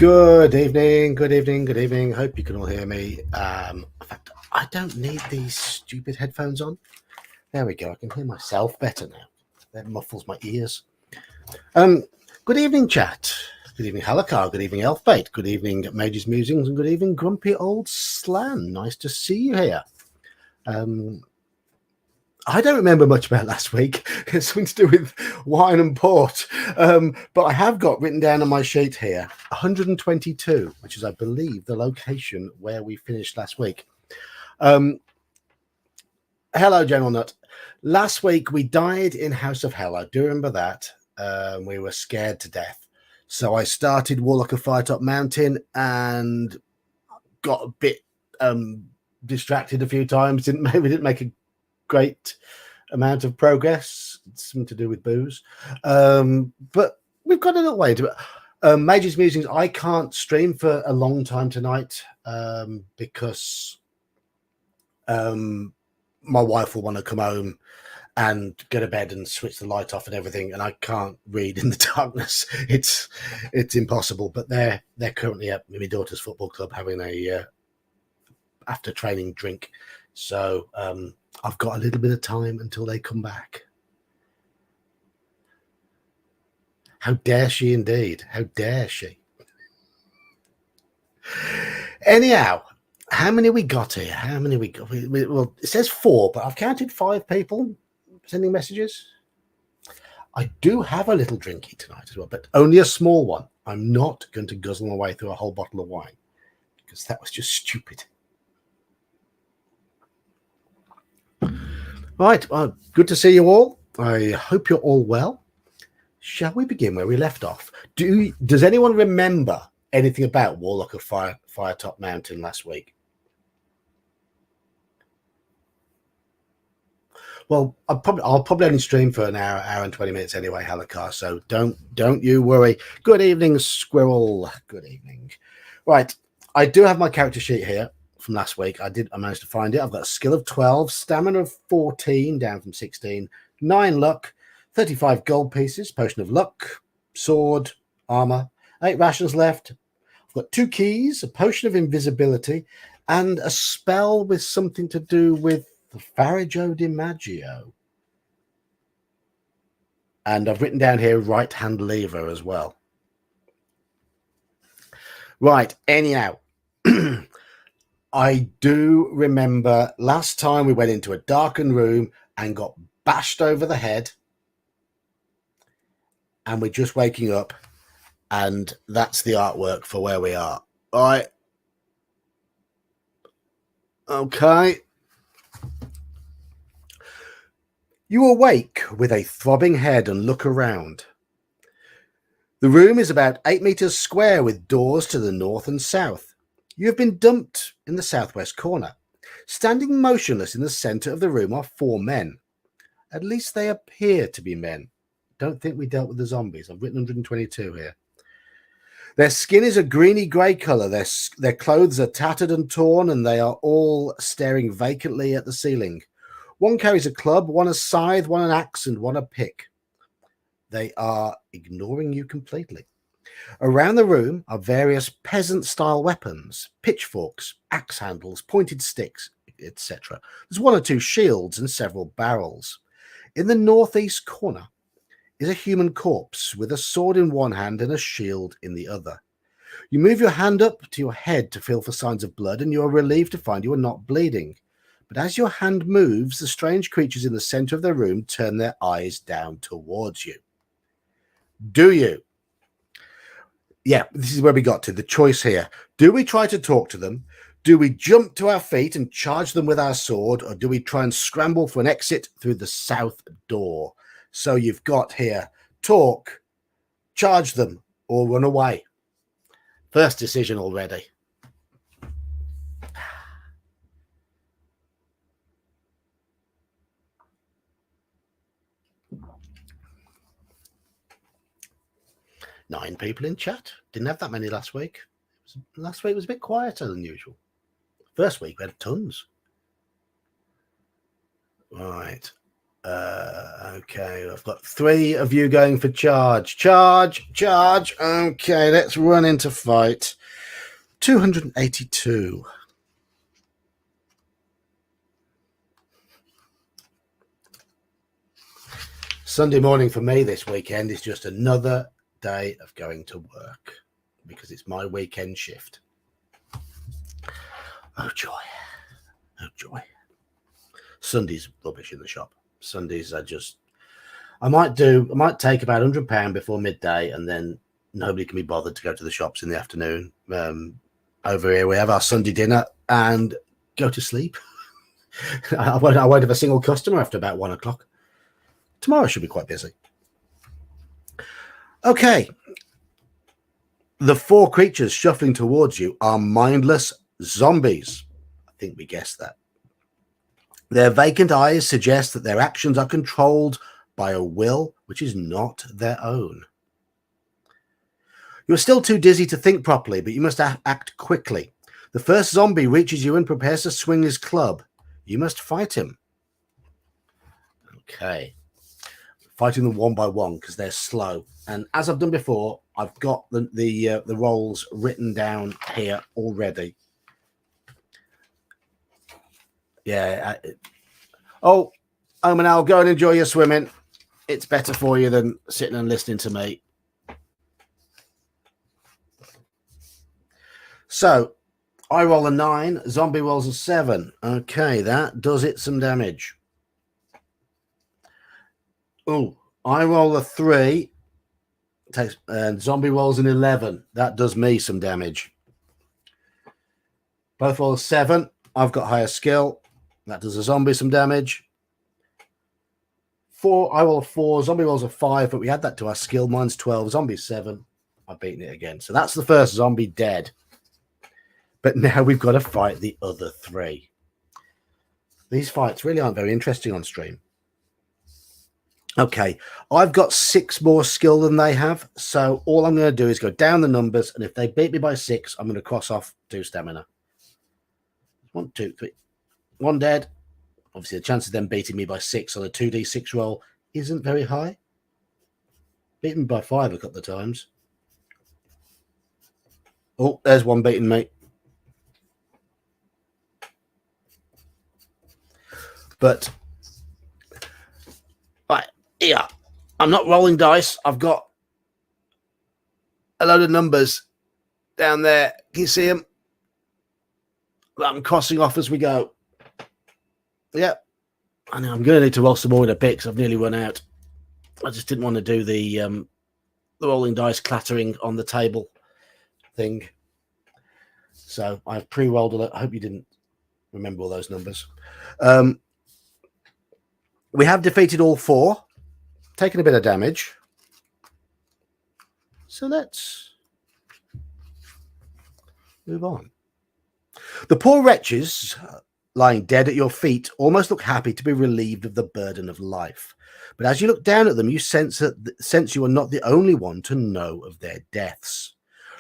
Good evening, good evening, good evening. Hope you can all hear me. In fact, I don't need these stupid headphones on. There we go. I can hear myself better now. That muffles my ears. Good evening, chat. Good evening, Halakar. Good evening, Elfbait. Good evening, Mage's Musings, and good evening, Grumpy Old Slan. Nice to see you here. I don't remember much about last week. It's something to do with wine and port. But I have got written down on my sheet here 122, which is, I believe, the location where we finished last week. Hello, General Nut. Last week we died in House of Hell. I do remember that. We were scared to death. So I started Warlock of Firetop Mountain and got a bit distracted a few times. Maybe didn't make a great amount of progress. It's something to do with booze, but we've got a little way to it. Mage's Musings, I can't stream for a long time tonight because my wife will want to come home and go to bed and switch the light off and everything, and I can't read in the darkness. It's impossible. But they're currently at my daughter's football club having a after training drink, so I've got a little bit of time until they come back. How dare she indeed? How dare she? Anyhow, how many we got here? How many we got? Well, it says 4, but I've counted 5 people sending messages. I do have a little drinky tonight as well, but only a small one. I'm not going to guzzle my way through a whole bottle of wine because that was just stupid. Right, well, good to see you all. I hope you're all well. Shall we begin where we left off? Does anyone remember anything about Warlock of Firetop Mountain last week? Well, I'll probably only stream for an hour and 20 minutes anyway, Halakar. So don't you worry. Good evening, Squirrel. Good evening. Right, I do have my character sheet here from last week. I managed to find it. I've got a skill of 12, stamina of 14, down from 16, 9 luck, 35 gold pieces, potion of luck, sword, armor, 8 rations left. I've got 2 keys, a potion of invisibility, and a spell with something to do with the Farajo di Maggio. And I've written down here right hand lever as well. Right, anyhow. I do remember last time we went into a darkened room and got bashed over the head, and we're just waking up, and that's the artwork for where we are. All right. Okay. You awake with a throbbing head and look around. The room is about 8 meters square with doors to the north and south. You have been dumped in the southwest corner. Standing motionless in the center of the room are 4 men. At least they appear to be men. Don't think we dealt with the zombies. I've written 122 here. Their skin is a greeny grey color. Their clothes are tattered and torn, and they are all staring vacantly at the ceiling. One carries a club, one a scythe, one an axe, and one a pick. They are ignoring you completely. Around the room are various peasant-style weapons, pitchforks, axe handles, pointed sticks, etc. There's 1 or 2 shields and several barrels. In the northeast corner is a human corpse with a sword in one hand and a shield in the other. You move your hand up to your head to feel for signs of blood, and you are relieved to find you are not bleeding. But as your hand moves, the strange creatures in the center of the room turn their eyes down towards you. Do you? Yeah, this is where we got to. The choice here. Do we try to talk to them? Do we jump to our feet and charge them with our sword? Or do we try and scramble for an exit through the south door? So you've got here, talk, charge them, or run away. First decision already. Nine people in chat. Didn't have that many last week. Last week was a bit quieter than usual. First week we had tons. Right. Okay, I've got 3 of you going for charge. Charge. Okay, let's run into fight. 282. Sunday morning for me this weekend is just another day of going to work because it's my weekend shift. Oh joy. Sunday's rubbish in the shop. Sundays are just, I might take about £100 before midday, and then nobody can be bothered to go to the shops in the afternoon. Over here we have our Sunday dinner and go to sleep. I won't have a single customer after about 1 o'clock. Tomorrow should be quite busy. Okay. The 4 creatures shuffling towards you are mindless zombies. I think we guessed that. Their vacant eyes suggest that their actions are controlled by a will which is not their own. You're still too dizzy to think properly, but you must act quickly. The first zombie reaches you and prepares to swing his club. You must fight him. Okay. Fighting them one by one because they're slow. And as I've done before, I've got the rolls written down here already. Yeah. Oh, Manal, go and enjoy your swimming. It's better for you than sitting and listening to me. So, I roll a 9. Zombie rolls a 7. Okay, that does it some damage. Oh, I roll a 3. And zombie rolls an 11. That does me some damage. Both roll a 7. I've got higher skill. That does a zombie some damage. 4. I roll a 4. Zombie rolls a 5, but we add that to our skill. Mine's 12. Zombie 7. I've beaten it again. So that's the first zombie dead. But now we've got to fight the other 3. These fights really aren't very interesting on stream. Okay, I've got 6 more skill than they have. So all I'm going to do is go down the numbers. And if they beat me by 6, I'm going to cross off 2 stamina. 1, 2, 3. 1 dead. Obviously, the chance of them beating me by 6 on a 2d6 roll isn't very high. Beaten by 5 a couple of times. Oh, there's one beating me. But, right, here. I'm not rolling dice. I've got a load of numbers down there. Can you see them? I'm crossing off as we go. Yep. I know I'm going to need to roll some more in a bit because I've nearly run out. I just didn't want to do the rolling dice clattering on the table thing. So I've pre-rolled a lot. I hope you didn't remember all those numbers. We have defeated all 4, taken a bit of damage. So let's move on. The poor wretches lying dead at your feet almost look happy to be relieved of the burden of life. But as you look down at them, you sense you are not the only one to know of their deaths.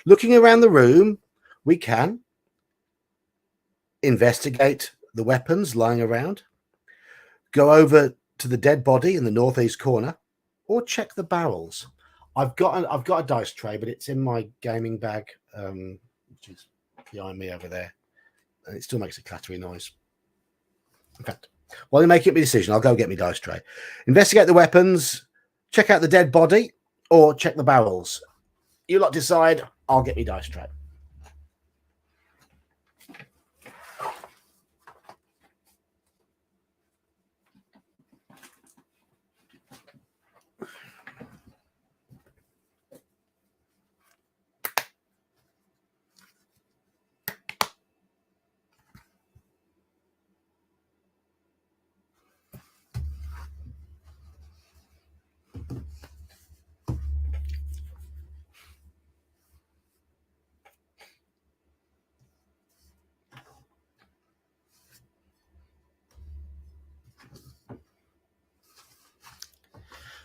Looking around the room, we can investigate the weapons lying around, go over to the dead body in the northeast corner, or check the barrels. I've got a dice tray, but it's in my gaming bag, which is behind me over there, and it still makes a clattery noise. In fact, while you make up your decision, I'll go get my dice tray. Investigate the weapons, check out the dead body, or check the barrels. You lot decide. I'll get my dice tray.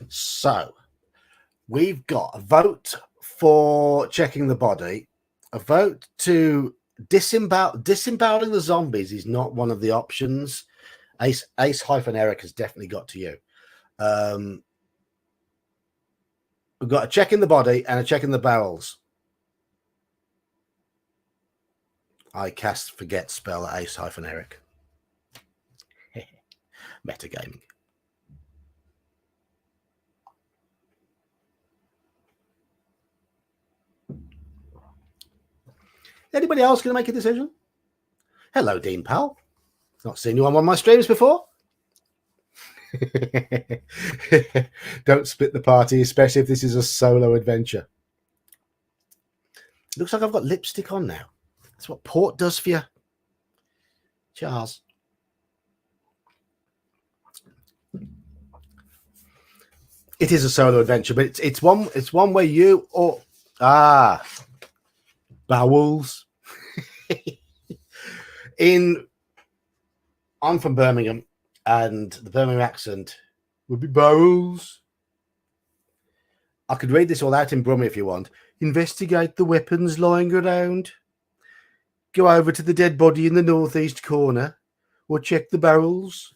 So we've got a vote for checking the body, a vote to disemboweling the zombies is not one of the options. Ace-Eric has definitely got to you. We've got a check in the body and a check in the barrels. I cast forget spell at Ace-Eric. Metagaming. Anybody else going to make a decision? Hello, Dean Pal. Not seen you on one of my streams before. Don't split the party, especially if this is a solo adventure. Looks like I've got lipstick on now. That's what port does for you. Charles. It is a solo adventure, but it's one where you or bowels. I'm from Birmingham, and the Birmingham accent would be bowels. I could read this all out in Brummie if you want. Investigate the weapons lying around. Go over to the dead body in the northeast corner, or check the barrels.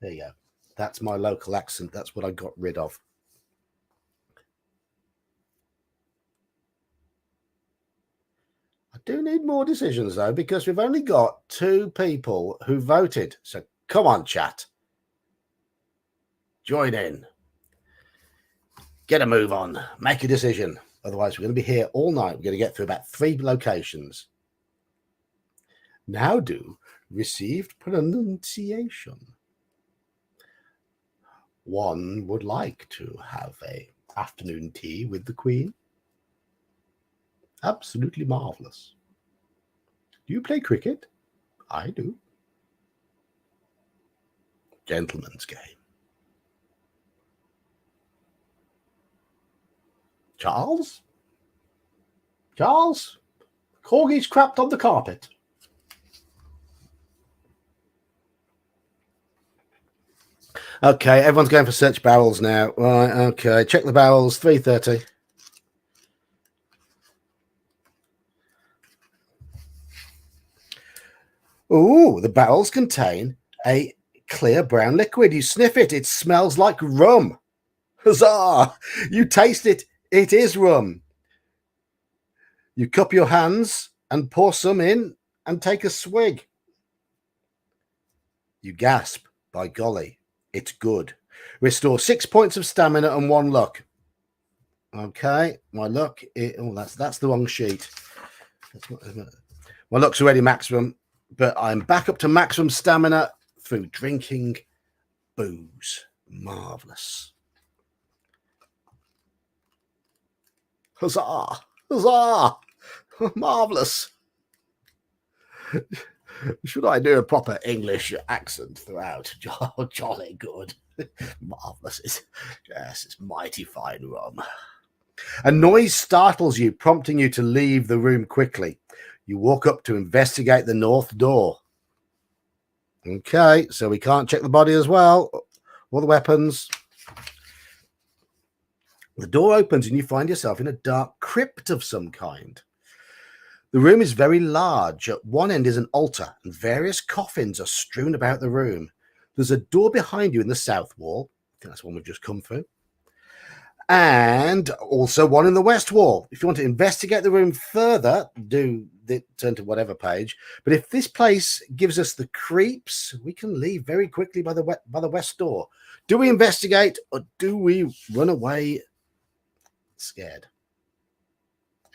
There you go. That's my local accent. That's what I got rid of. I do need more decisions, though, because we've only got 2 people who voted. So come on, chat. Join in. Get a move on. Make a decision. Otherwise, we're going to be here all night. We're going to get through about 3 locations. Now do received pronunciation. One would like to have a afternoon tea with the Queen. Absolutely marvelous. Do you play cricket? I do. Gentleman's game. Charles? Charles? Corgi's crapped on the carpet. Okay, everyone's going for search barrels now. Right, okay. Check the barrels, 3:30. Ooh, the barrels contain a clear brown liquid. You sniff it, it smells like rum. Huzzah! You taste it, it is rum. You cup your hands and pour some in and take a swig. You gasp, by golly, it's good. Restore 6 points of stamina and 1 luck. Okay, my luck. That's the wrong sheet. My luck's already maximum, but I'm back up to maximum stamina through drinking booze. Marvelous. Huzzah! Huzzah! Marvelous. Should I do a proper English accent throughout? Jolly good. Marvelous. Yes, it's mighty fine rum. A noise startles you, prompting you to leave the room quickly. You walk up to investigate the north door. Okay, so we can't check the body as well. All the weapons. The door opens and you find yourself in a dark crypt of some kind. The room is very large. At one end is an altar, and various coffins are strewn about the room. There's a door behind you in the south wall. I think that's one we've just come through. And also one in the west wall. If you want to investigate the room further, turn to whatever page. But if this place gives us the creeps, we can leave very quickly by the west door. Do we investigate or do we run away scared?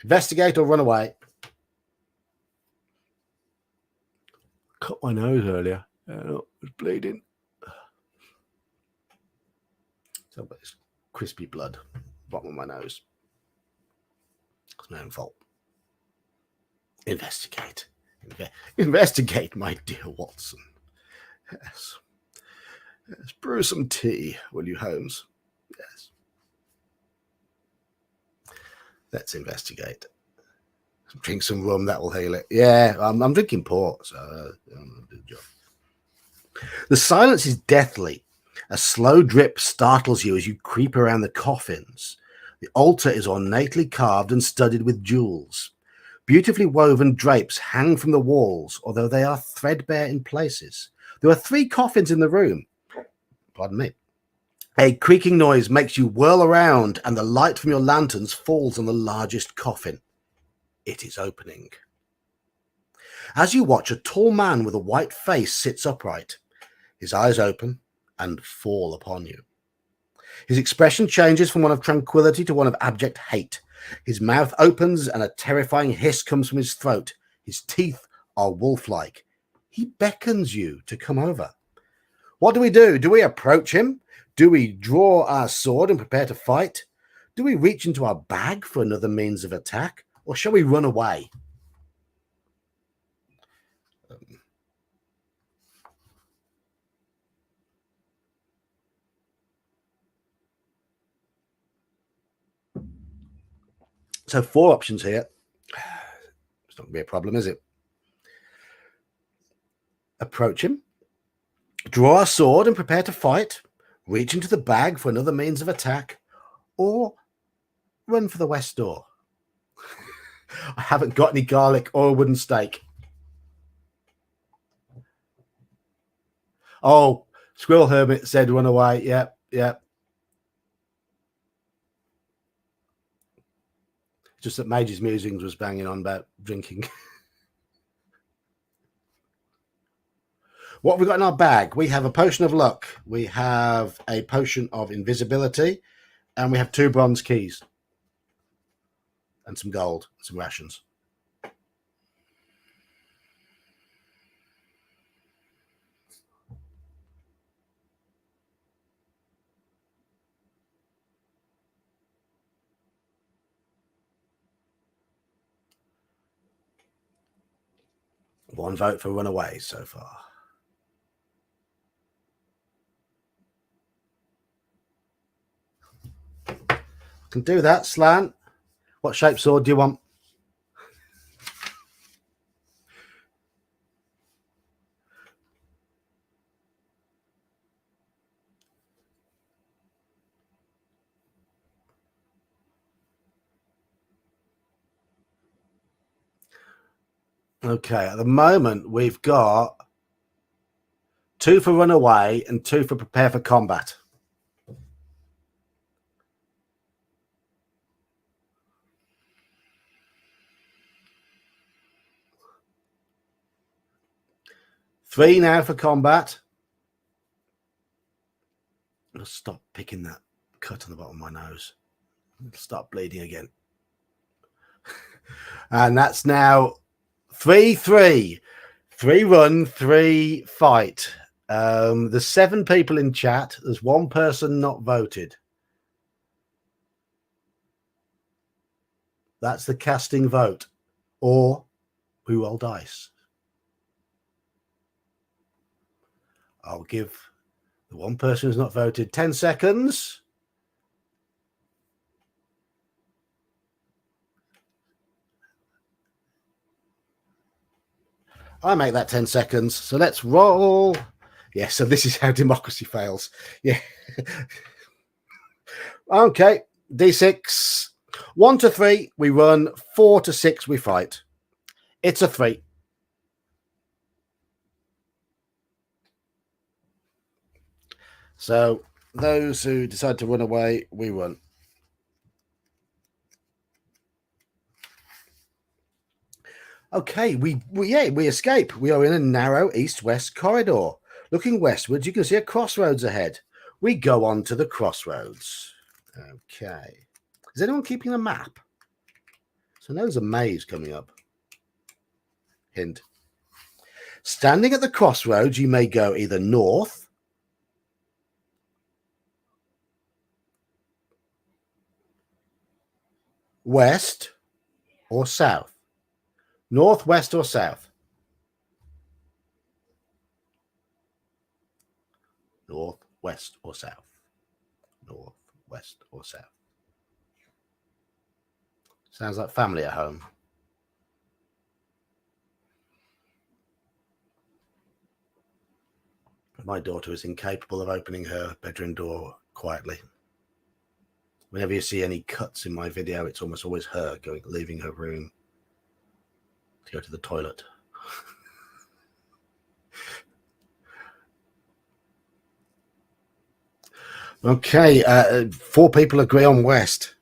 Investigate or run away? Cut my nose earlier. It was bleeding. So it's crispy blood, bottom of my nose. It's my own fault. Investigate. Investigate, my dear Watson. Yes. Yes. Brew some tea, will you, Holmes? Yes. Let's investigate. Drink some rum, that will heal it. Yeah, I'm drinking port, so I'm do the job. The silence is deathly. A slow drip startles you as you creep around the coffins. The altar is ornately carved and studded with jewels. Beautifully woven drapes hang from the walls, although they are threadbare in places. There are 3 coffins in the room. Pardon me. A creaking noise makes you whirl around, and the light from your lanterns falls on the largest coffin. It is opening. As you watch, a tall man with a white face sits upright. His eyes open and fall upon you. His expression changes from one of tranquility to one of abject hate. His mouth opens and a terrifying hiss comes from his throat. His teeth are wolf-like. He beckons you to come over. What do? Do we approach him? Do we draw our sword and prepare to fight? Do we reach into our bag for another means of attack? Or shall we run away? So 4 options here. It's not going to be a problem, is it? Approach him, draw our sword and prepare to fight, reach into the bag for another means of attack, or run for the west door. I haven't got any garlic or a wooden stake. Oh, Squirrel Hermit said run away. Yep, yep. Just that Mage's Musings was banging on about drinking. What have we got in our bag? We have a potion of luck. We have a potion of invisibility. And we have 2 bronze keys. And some gold, some rations. One vote for runaway so far. Can do that, Slant. What shape sword do you want? Okay, at the moment we've got 2 for run away and 2 for prepare for combat. Three now for combat. I'll stop picking that cut on the bottom of my nose. It'll start bleeding again. And that's now 3-3. 3 run, 3 fight. There's 7 people in chat. There's 1 person not voted. That's the casting vote. Or we roll dice. I'll give the 1 person who's not voted 10 seconds. I make that 10 seconds. So let's roll. Yeah, so this is how democracy fails. Yeah. Okay. D6. 1 to 3, we run. 4 to 6, we fight. It's a 3. So those who decide to run away, we run. Okay, we escape. We are in a narrow east-west corridor. Looking westwards, you can see a crossroads ahead. We go on to the crossroads. Okay. Is anyone keeping a map? So there's a maze coming up. Hint. Standing at the crossroads, you may go either north, west, or south. North, west, or south? North, west, or south? North, west, or south? Sounds like family at home. My daughter is incapable of opening her bedroom door quietly. Whenever you see any cuts in my video, it's almost always her leaving her room to go to the toilet. Okay, 4 people agree on west.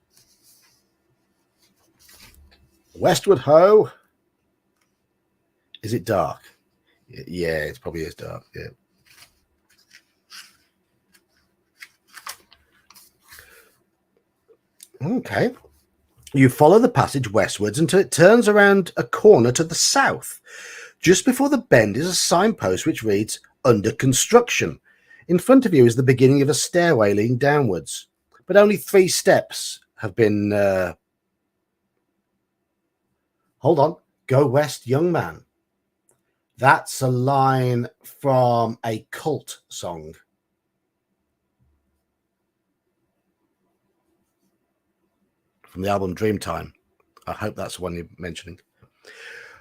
Westward ho. Is it dark? Yeah, it probably is dark. Yeah. Okay. You follow the passage westwards until it turns around a corner to the south. Just before the bend is a signpost which reads "Under Construction." In front of you is the beginning of a stairway leading downwards, but only 3 steps have been. Hold on. Go west, young man. That's a line from a cult song. From the album Dreamtime. I hope that's the one you're mentioning.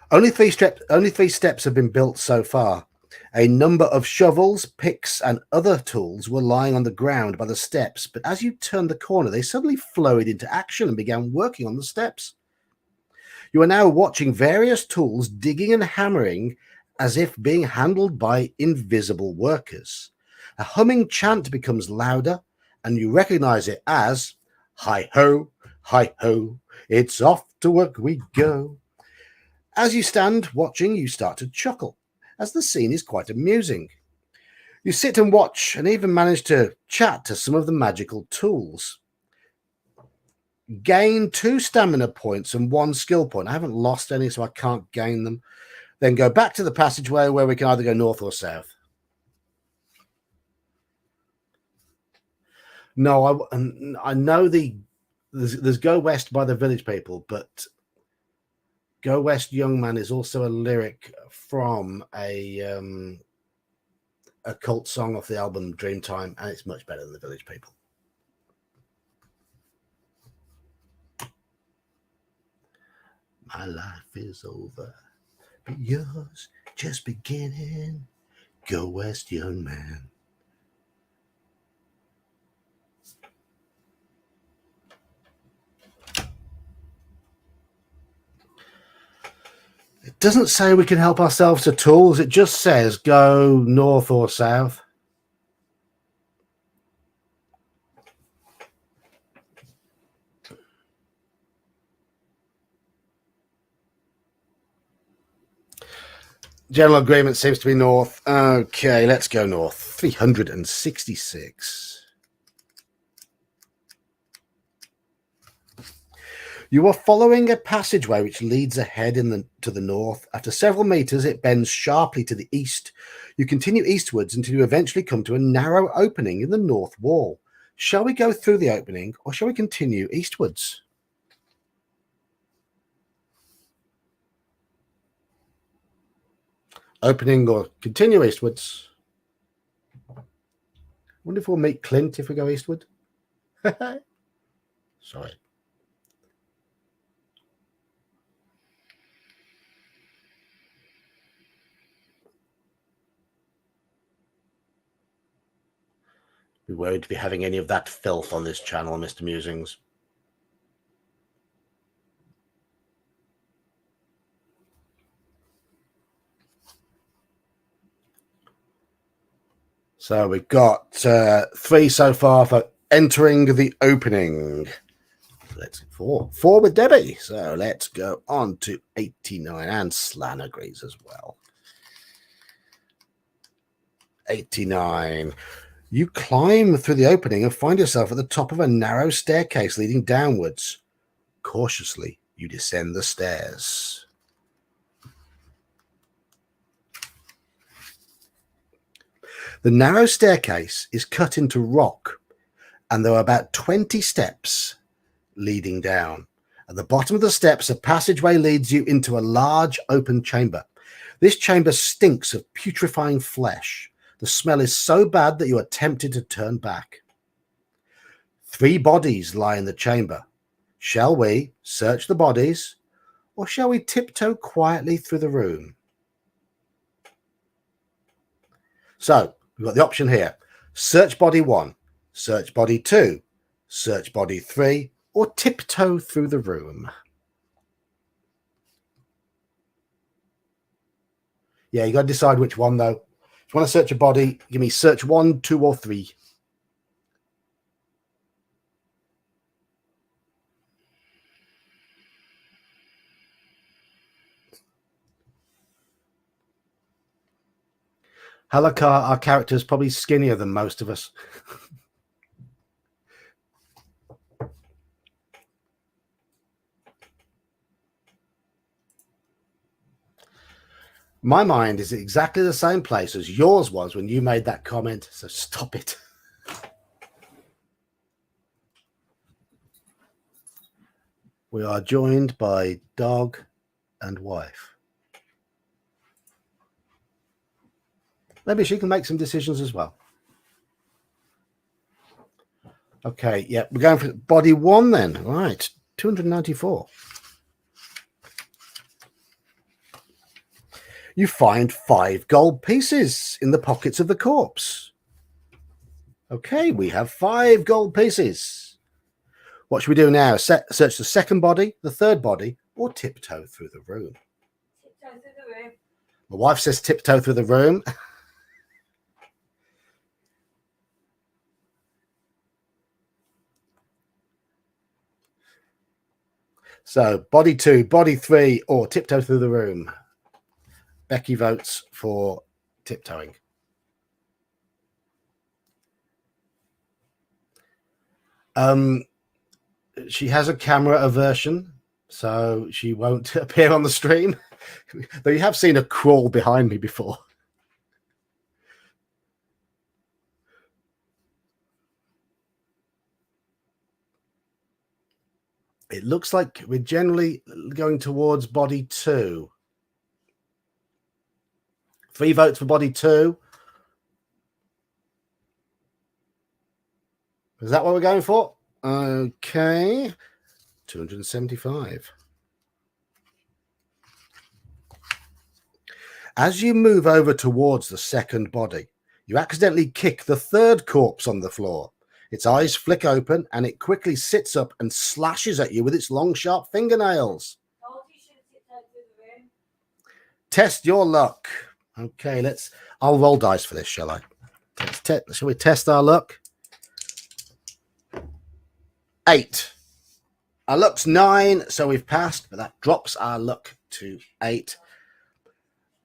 Only three steps have been built so far. A number of shovels, picks, and other tools were lying on the ground by the steps, but as you turned the corner, they suddenly flowed into action and began working on the steps. You are now watching various tools digging and hammering as if being handled by invisible workers. A humming chant becomes louder, and you recognize it as "Hi ho, it's off to work we go." As you stand watching, you start to chuckle, as the scene is quite amusing. You sit and watch and even manage to chat to some of the magical tools. Gain 2 stamina points and 1 skill point. I haven't lost any, so I can't gain them. Then go back to the passageway where we can either go north or south. No, I know there's go west by the village people, but Go West Young Man is also a lyric from a cult song off the album Dreamtime, and it's much better than the Village People. My life is over, but yours just beginning. Go West, young man. It doesn't say we can help ourselves to tools. It just says go north or south. General agreement seems to be north. Okay, let's go north. 366. You are following a passageway which leads ahead to the north. After several meters, it bends sharply to the east. You continue eastwards until you eventually come to a narrow opening in the north wall. Shall we go through the opening, or shall we continue eastwards? Opening or continue eastwards? I wonder if we'll meet Clint if we go eastward. Sorry. We won't be having any of that filth on this channel, Mr. Musings. So we've got 3 so far for entering the opening. Let's 4 with Debbie. So let's go on to 89, and Slan agrees as well. 89. You climb through the opening and find yourself at the top of a narrow staircase leading downwards. Cautiously, you descend the stairs. The narrow staircase is cut into rock, and there are about 20 steps leading down. At the bottom of the steps, a passageway leads you into a large open chamber. This chamber stinks of putrefying flesh. The smell is so bad that you are tempted to turn back. 3 bodies lie in the chamber. Shall we search the bodies, or shall we tiptoe quietly through the room? So we've got the option here: search body 1, search body 2, search body 3, or tiptoe through the room. Yeah, you got to decide which one, though. If you want to search a body, give me search 1, 2, or 3. Halakha, our character, is probably skinnier than most of us. My mind is exactly the same place as yours was when you made that comment, so stop it. We are joined by dog and wife. Maybe she can make some decisions as well. Okay, yeah, we're going for body 1 then. Right, 294. You find 5 gold pieces in the pockets of the corpse. Okay, we have 5 gold pieces. What should we do now? Search the second body, the third body, or tiptoe through the room? Tiptoe through the room. My wife says tiptoe through the room. So, body 2, body 3, or tiptoe through the room. Becky votes for tiptoeing. She has a camera aversion, so she won't appear on the stream. Though you have seen her crawl behind me before. It looks like we're generally going towards body 2. 3 votes for body 2. Is that what we're going for? Okay. 275. As you move over towards the second body, you accidentally kick the third corpse on the floor. Its eyes flick open and it quickly sits up and slashes at you with its long, sharp fingernails. Test your luck. Okay, I'll roll dice for this, shall I? Shall we test our luck? 8. Our luck's 9, so we've passed, but that drops our luck to 8.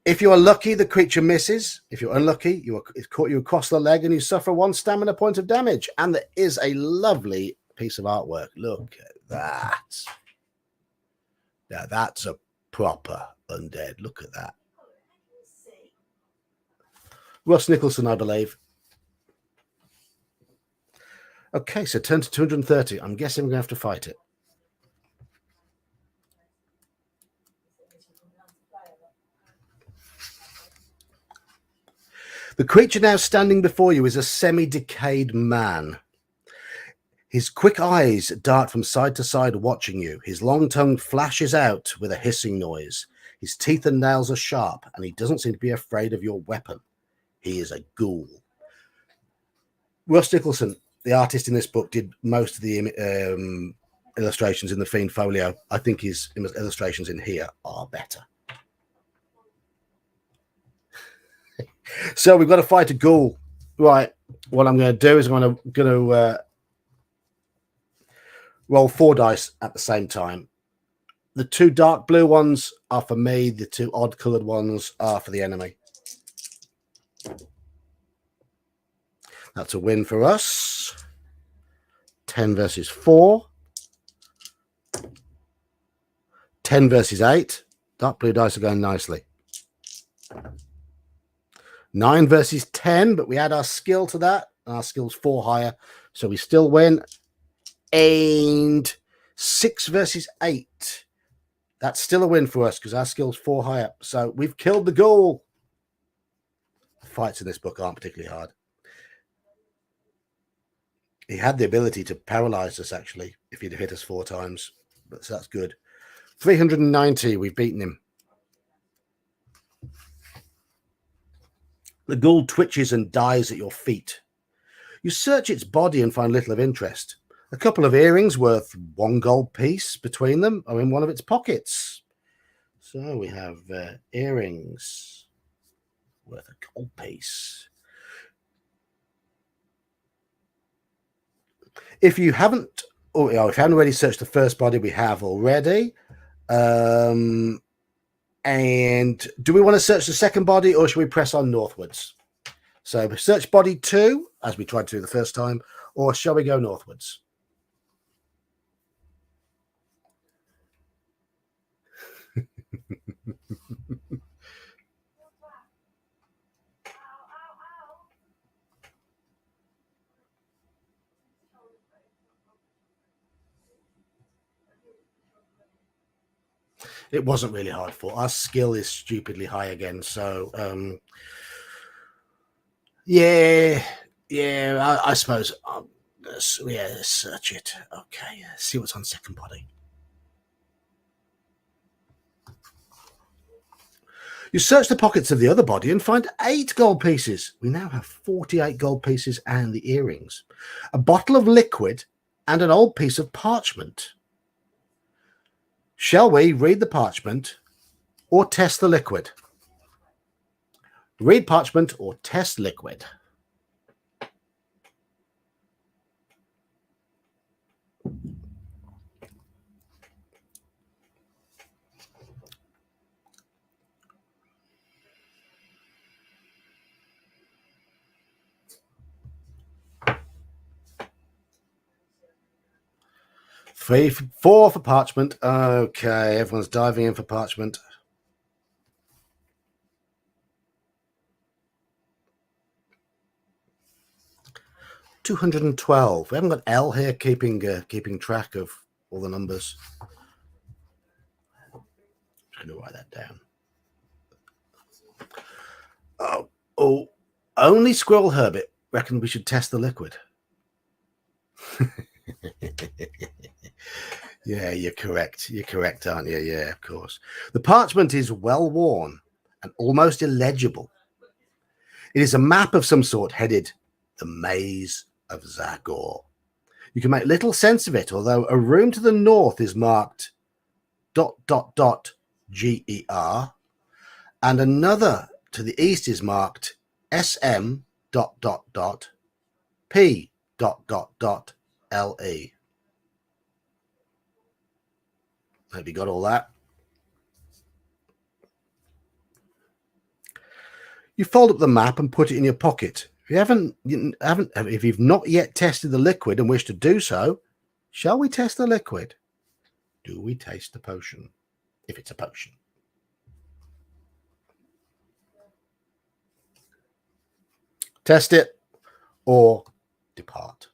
If you are lucky, the creature misses. If you're unlucky, it's caught you across the leg and you suffer 1 stamina point of damage. And there is a lovely piece of artwork. Look at that. Now that's a proper undead. Look at that. Ross Nicholson, I believe. Okay, so turn to 230. I'm guessing we're going to have to fight it. The creature now standing before you is a semi-decayed man. His quick eyes dart from side to side watching you. His long tongue flashes out with a hissing noise. His teeth and nails are sharp, and he doesn't seem to be afraid of your weapon. He is a ghoul. Ross Nicholson, the artist in this book, did most of the illustrations in the Fiend Folio. I think his illustrations in here are better. So we've got to fight a ghoul. Right. What I'm going to do is I'm going to roll 4 dice at the same time. The 2 dark blue ones are for me. The 2 odd coloured ones are for the enemy. That's a win for us. 10 versus 4. 10 versus 8. Dark blue dice are going nicely. 9 versus 10, but we add our skill to that. Our skill's 4 higher, so we still win. And 6 versus 8. That's still a win for us because our skill's 4 higher. So we've killed the ghoul. The fights in this book aren't particularly hard. He had the ability to paralyze us, actually, if he'd hit us 4 times. But so that's good. 390, we've beaten him. The ghoul twitches and dies at your feet. You search its body and find little of interest. A couple of earrings worth 1 gold piece between them are in one of its pockets. So we have earrings worth a gold piece. If you haven't, if you haven't already searched the first body, we have already. And do we want to search the second body, or should we press on northwards? So search body 2, as we tried to do the first time, or shall we go northwards? It wasn't really hard fought. Our skill is stupidly high again. So, yeah, I suppose. Let's search it. Okay, see what's on second body. You search the pockets of the other body and find 8 gold pieces. We now have 48 gold pieces and the earrings, a bottle of liquid, and an old piece of parchment. Shall we read the parchment or test the liquid? Read parchment or test liquid. Four for parchment. Okay, everyone's diving in for parchment. $212. We haven't got L here keeping track of all the numbers. I'm just going to write that down. Oh, only Squirrel Herbert reckon we should test the liquid. Yeah, you're correct. You're correct, aren't you? Yeah, of course. The parchment is well worn and almost illegible. It is a map of some sort headed the Maze of Zagor. You can make little sense of it, although a room to the north is marked ... GER, and another to the east is marked SM ... P ... LE. Have you got all that? You fold up the map and put it in your pocket. If you've not yet tested the liquid and wish to do so, shall we test the liquid? Do we taste the potion? If it's a potion. Test it or depart.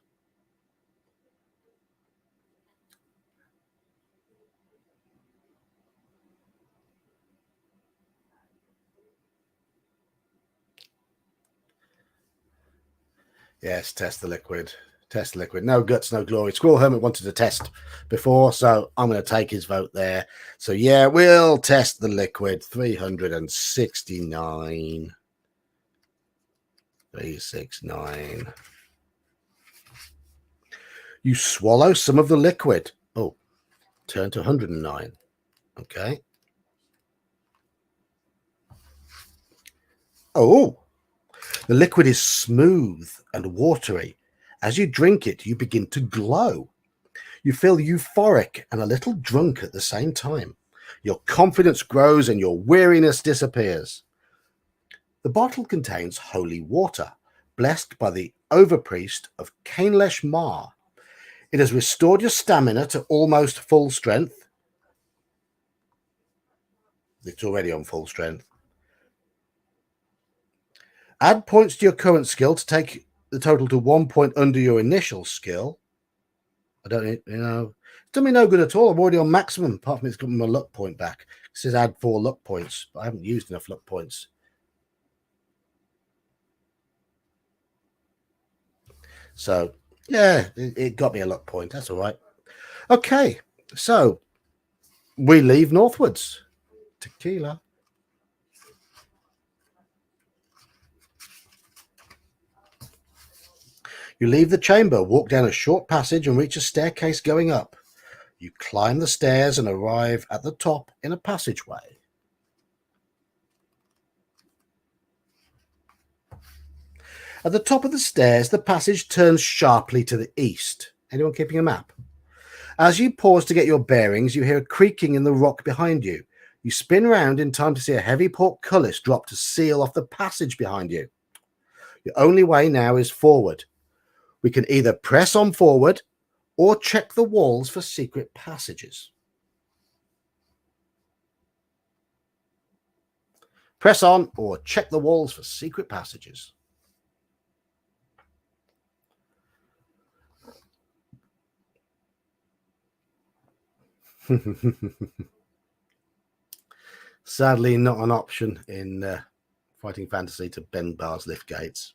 Yes, test the liquid. Test the liquid. No guts, no glory. Squirrel Hermit wanted to test before, so I'm going to take his vote there. So, yeah, we'll test the liquid. 369. 369. You swallow some of the liquid. Oh, turn to 109. Okay. Oh, the liquid is smooth and watery. As you drink it, you begin to glow. You feel euphoric and a little drunk at the same time. Your confidence grows and your weariness disappears. The bottle contains holy water, blessed by the overpriest of Kainlesh Mar. It has restored your stamina to almost full strength. It's already on full strength. Add points to your current skill to take the total to 1 point under your initial skill. I don't, it's done me no good at all. I'm already on maximum, apart from it's got my luck point back. It says add 4 luck points, but I haven't used enough luck points. So, yeah, it got me a luck point. That's all right. Okay, so we leave northwards. Tequila. You leave the chamber, walk down a short passage and reach a staircase going up. You climb the stairs and arrive at the top in a passageway. At the top of the stairs, the passage turns sharply to the east. Anyone keeping a map? As you pause to get your bearings, you hear a creaking in the rock behind you. You spin round in time to see a heavy portcullis drop to seal off the passage behind you. The only way now is forward. We can either press on forward or check the walls for secret passages. Press on or check the walls for secret passages. Sadly, not an option in Fighting Fantasy to bend bars, lift gates.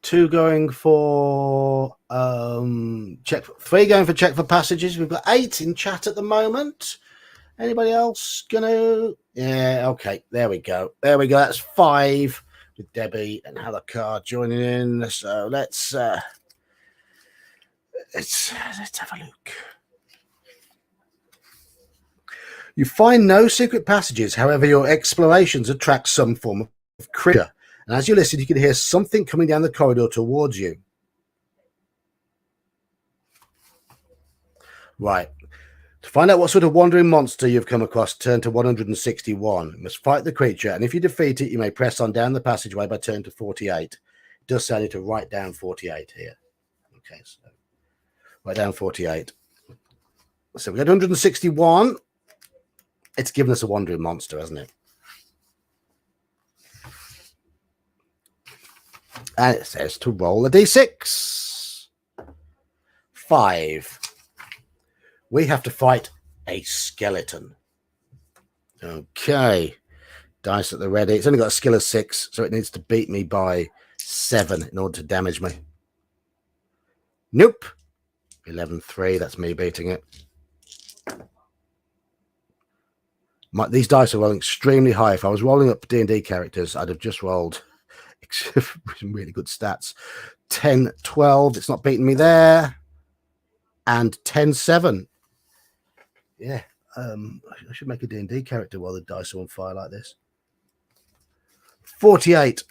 Two going for check. Three going for check for passages. We've got 8 in chat at the moment. Anybody else gonna? Yeah, okay. There we go. There we go. That's 5 with Debbie and Halakar joining in. So let's have a look. You find no secret passages. However, your explorations attract some form of creature. And as you listen, you can hear something coming down the corridor towards you. Right. To find out what sort of wandering monster you've come across, turn to 161. You must fight the creature, and if you defeat it, you may press on down the passageway by turn to 48. It does say I need to write down 48 here. Okay, so write down 48. So we got 161. It's given us a wandering monster, hasn't it? And it says to roll a d6. 5. We have to fight a skeleton. Okay. Dice at the ready. It's only got a skill of 6, so it needs to beat me by 7 in order to damage me. Nope. 11-3. That's me beating it. These dice are rolling extremely high. If I was rolling up D&D characters, I'd have just rolled some really good stats. 10-12. It's not beating me there. And 10-7. Yeah. I should make a D&D character while the dice are on fire like this. 48.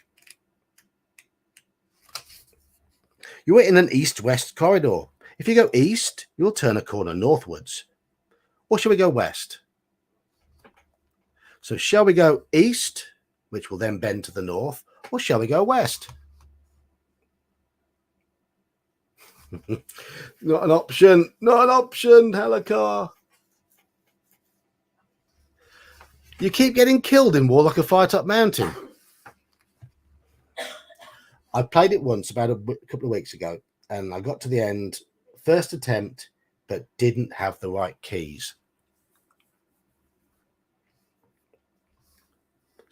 You're in an east-west corridor. If you go east, you'll turn a corner northwards. Or shall we go west? So shall we go east, which will then bend to the north, or shall we go west? Not an option. Not an option, Halakar. You keep getting killed in Warlock of Firetop Mountain. I played it once about a couple of weeks ago, and I got to the end, first attempt, but didn't have the right keys.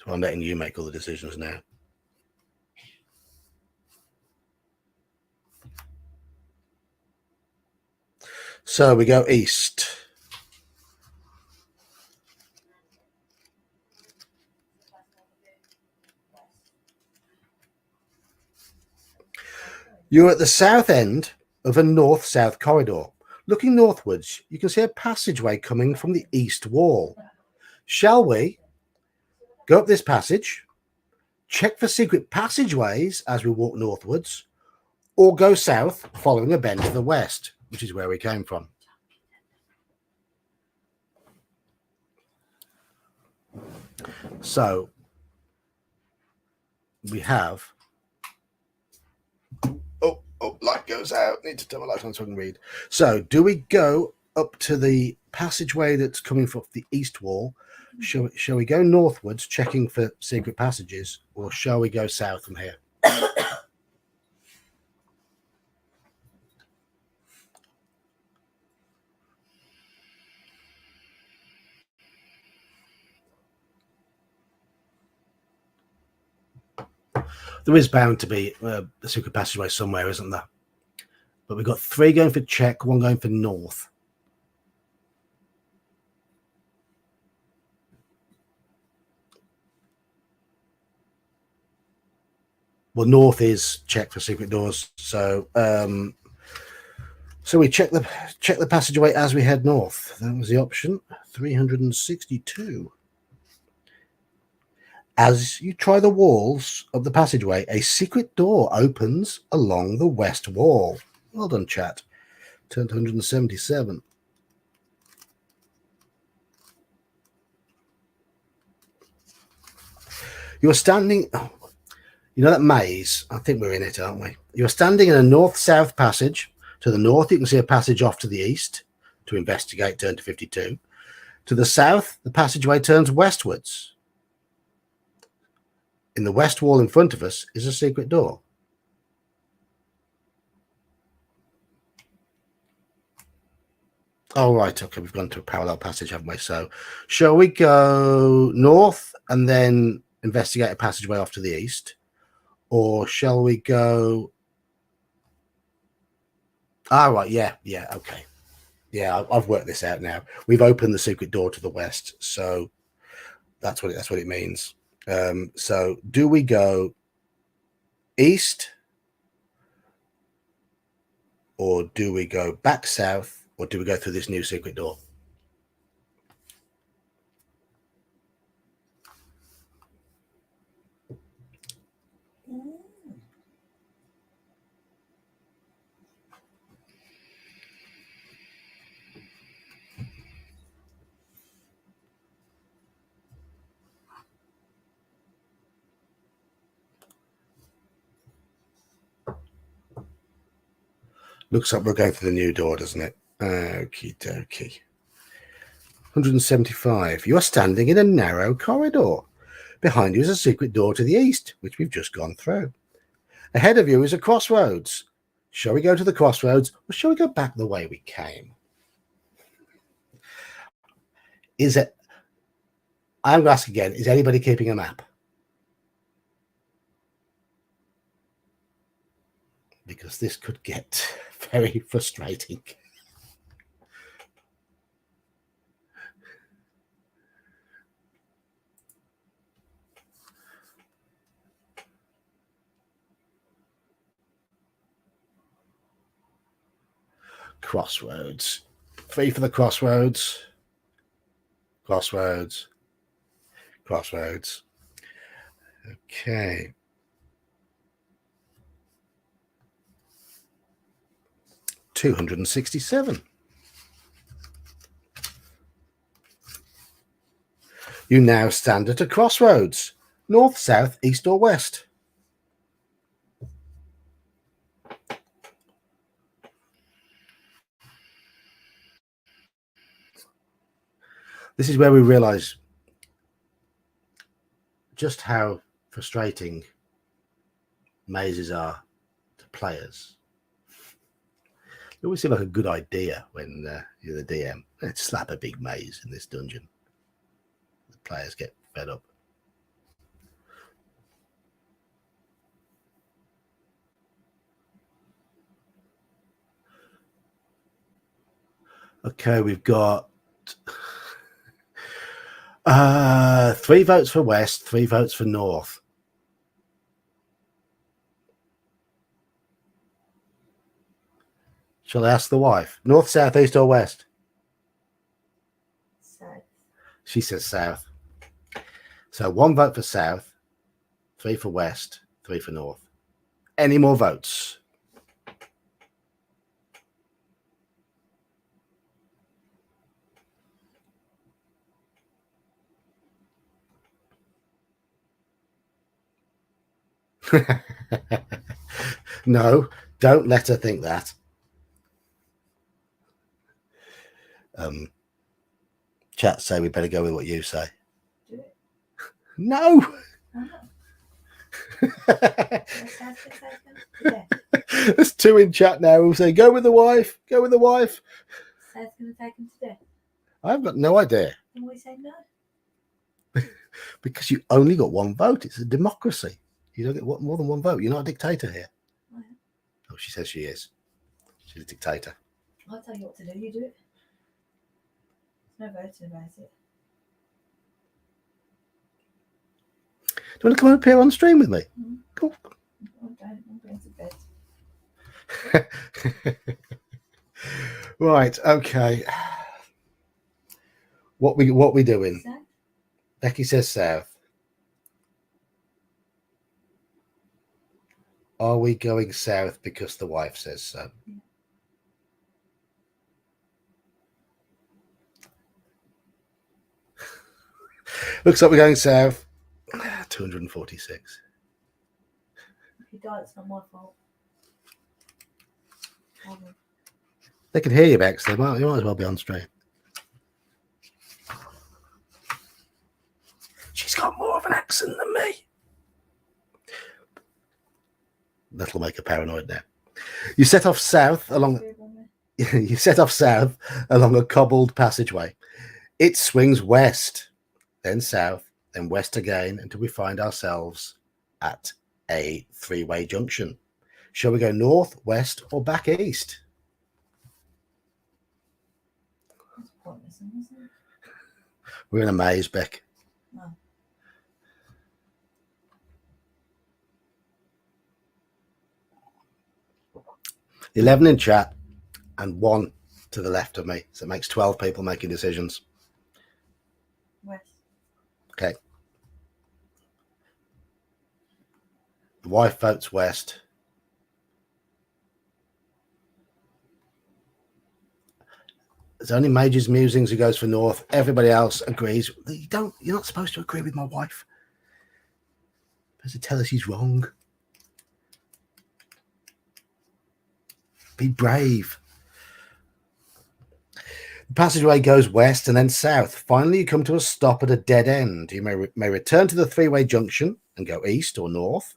So I'm letting you make all the decisions now. So we go east. You're at the south end of a north-south corridor. Looking northwards, you can see a passageway coming from the east wall. Shall we go up this passage, check for secret passageways as we walk northwards, or go south following a bend to the west, which is where we came from? So we have... Oh, light goes out. Need to turn my light on so I can read. So do we go up to the passageway that's coming from the east wall? Shall we go northwards, checking for secret passages, or shall we go south from here? There is bound to be a secret passageway somewhere, isn't there? But we've got 3 going for check, 1 going for north. Well, north is check for secret doors. So so we check the passageway as we head north. That was the option. 362. As you try the walls of the passageway, a secret door opens along the west wall. Well done, chat. Turned 177. You are standing... You know that maze? I think we're in it, aren't we? You're standing in a north-south passage. To the north, you can see a passage off to the east. To investigate, turn to 52. To the south, the passageway turns westwards. In the west wall in front of us is a secret door. Oh, right. Okay, we've gone to a parallel passage, haven't we? So, shall we go north and then investigate a passageway off to the east? Or shall we go... Ah, right. Yeah. Okay. Yeah, I've worked this out now. We've opened the secret door to the west, so that's what it means. So, do we go east, or do we go back south, or do we go through this new secret door? Looks like we're going through the new door, doesn't it? Okie dokie. 175. You are standing in a narrow corridor. Behind you is a secret door to the east, which we've just gone through. Ahead of you is a crossroads. Shall we go to the crossroads, or shall we go back the way we came? Is it... I'm going to ask again, is anybody keeping a map? Because this could get very frustrating. Crossroads. 3 for the crossroads. Crossroads. Crossroads. Okay. 267. You now stand at a crossroads. North, south, east or west. This is where we realise just how frustrating mazes are to players. It always seems like a good idea when you're the DM. Let's slap a big maze in this dungeon. The players get fed up. Okay, we've got 3 votes for west, 3 votes for north. Shall I ask the wife? North, south, east or west? South. She says south. So 1 vote for south, 3 for west, 3 for north. Any more votes? No, don't let her think that. Chat say we better go with what you say. Do it. No. There's 2 in chat now who say go with the wife. Go with the wife. South's going to take him to death. I've got no idea. Then we say no. Because you only got 1 vote. It's a democracy. You don't get more than 1 vote. You're not a dictator here. I am. Oh, she says she is. She's a dictator. I'll tell you what to do. You do it. There's no voting about it. Do you want to come up here on stream with me? Mm. Cool. I don't. I'm going to bed. Right. Okay. What we doing? South? Becky says south. Are we going south because the wife says so? Yeah. Looks like we're going south. 246. If you die, it's not my fault. They can hear you, Bex. You might as well be on stream. She's got more of an accent than me. That'll make her paranoid now. You set off south along. You set off south along a cobbled passageway. It swings west, then south, then west again until we find ourselves at a three-way junction. Shall we go north, west, or back east? That's pointless, isn't it? We're in a maze, Beck. No. 11 in chat and 1 to the left of me. So it makes 12 people making decisions. West. Okay. The wife votes west. There's only Major's Musings who goes for north. Everybody else agrees. You're not supposed to agree with my wife. You're supposed to tell her she's wrong. Be brave. The passageway goes west and then south. Finally, you come to a stop at a dead end. You may return to the three-way junction and go east or north,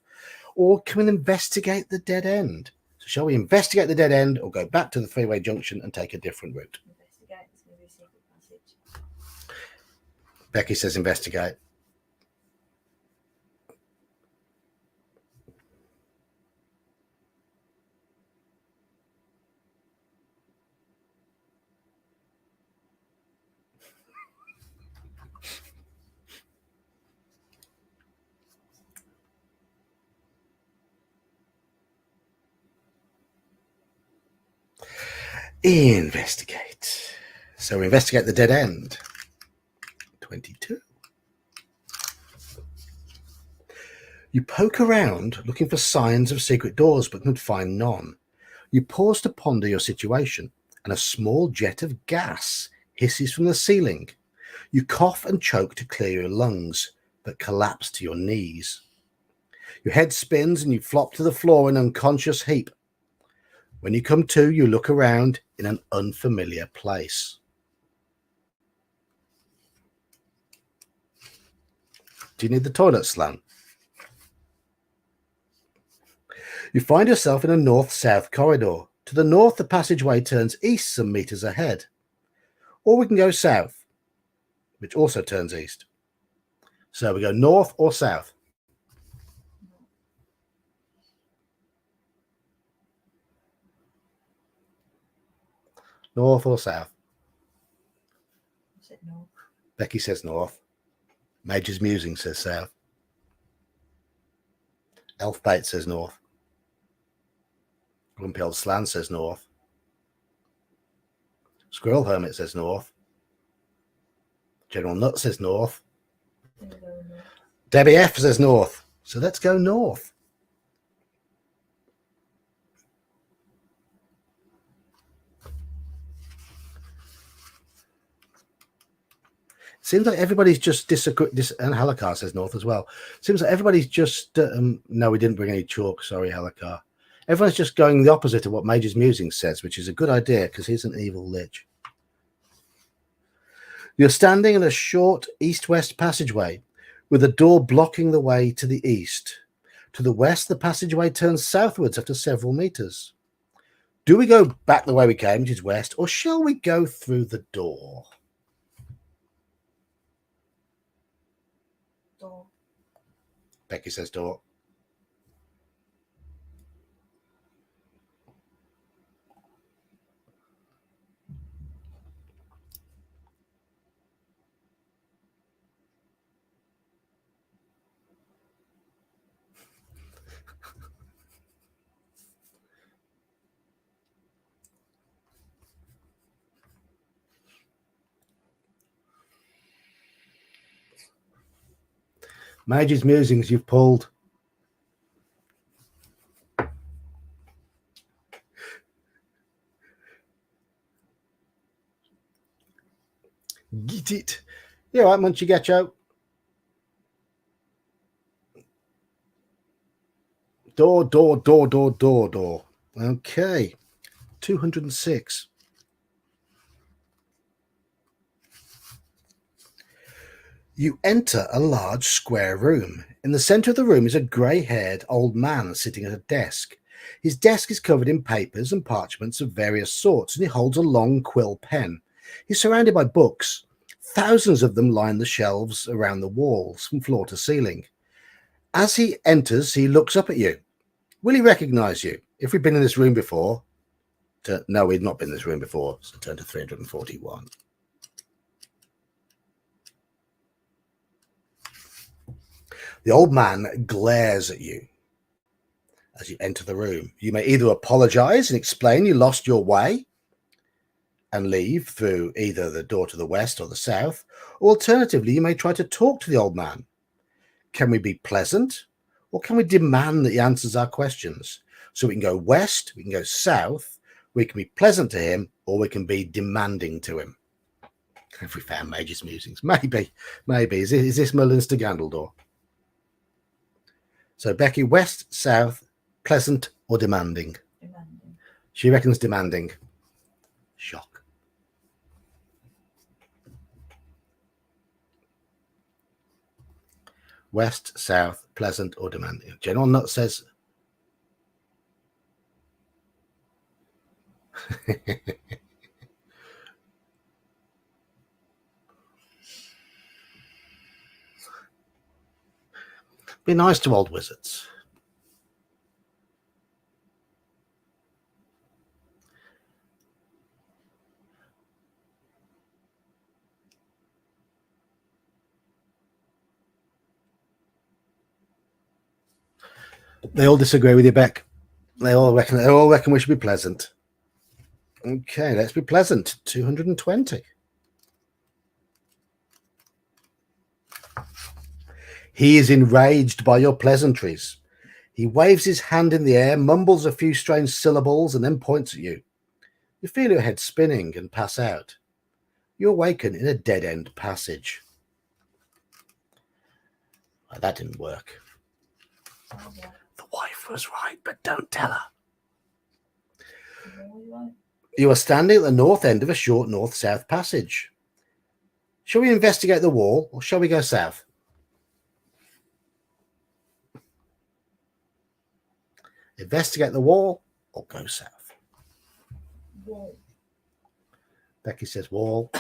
or come and investigate the dead end. So shall we investigate the dead end or go back to the three-way junction and take a different route? Investigate. It's going to be a secret passage. Becky says investigate. Investigate. So we investigate the dead end. 22. You poke around looking for signs of secret doors but can find none. You pause to ponder your situation, and a small jet of gas hisses from the ceiling. You cough and choke to clear your lungs, but collapse to your knees. Your head spins and you flop to the floor in an unconscious heap. When you come to, you look around in an unfamiliar place. Do you need the toilet, Slan? You find yourself in a north-south corridor. To the north, the passageway turns east some meters ahead. Or we can go south, which also turns east. So we go north or south? North or south? I said north. Becky says north. Major's Musing says south. Elf Bait says north. Grumpy Old Slan says north. Squirrel Hermit says north. General Nut says north. Debbie F says north. So let's go north. Seems like everybody's just and Halakar says north as well. Seems like everybody's just no, we didn't bring any chalk. Sorry, Halakar. Everyone's just going the opposite of what Major's Musing says, which is a good idea because he's an evil lich. You're standing in a short east-west passageway with a door blocking the way to the east. To the west, the passageway turns southwards after several meters. Do we go back the way we came, which is west, or shall we go through the door? Door. Becky says door. Major's Musings, you've pulled Get it. You all right, Munchy Getcho? Door. Okay. 206. You enter a large square room. In the center of the room is a grey-haired old man sitting at a desk. His desk is covered in papers and parchments of various sorts, and he holds a long quill pen. He's surrounded by books. Thousands of them line the shelves around the walls from floor to ceiling. As he enters, he looks up at you. Will he recognize you? If we've been in this room before, no, we've not been in this room before, so turn to 341. The old man glares at you as you enter the room. You may either apologize and explain you lost your way and leave through either the door to the west or the south, or alternatively, you may try to talk to the old man. Can we be pleasant, or can we demand that he answers our questions? So we can go west, we can go south, we can be pleasant to him, or we can be demanding to him. Have we found Mage's Musings? Maybe. Is this Merlin's to Gandaldor? So Becky, west, south, pleasant or demanding? Demanding. She reckons demanding. Shock. West, south, pleasant or demanding. General Nut says be nice to old wizards. They all disagree with you, Beck. They all reckon we should be pleasant. Okay, let's be pleasant. 220. He is enraged by your pleasantries. He waves his hand in the air, mumbles a few strange syllables, and then points at you. You feel your head spinning and pass out. You awaken in a dead-end passage. Well, that didn't work. Oh, yeah. The wife was right, but don't tell her. Right. You are standing at the north end of a short north-south passage. Shall we investigate the wall, or shall we go south? Investigate the wall, or go south? Wall. Becky says wall.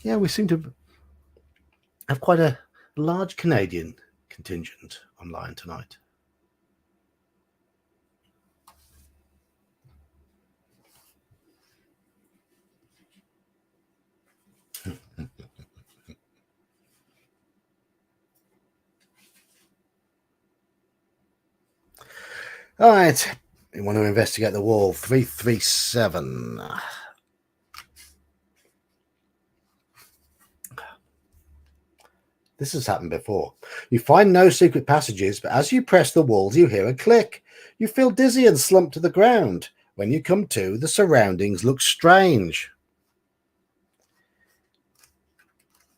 Yeah, we seem to have quite a large Canadian contingent online tonight. All right, we want to investigate the wall. 337. This has happened before. You find no secret passages, but as you press the walls, you hear a click. You feel dizzy and slump to the ground. When you come to, the surroundings look strange.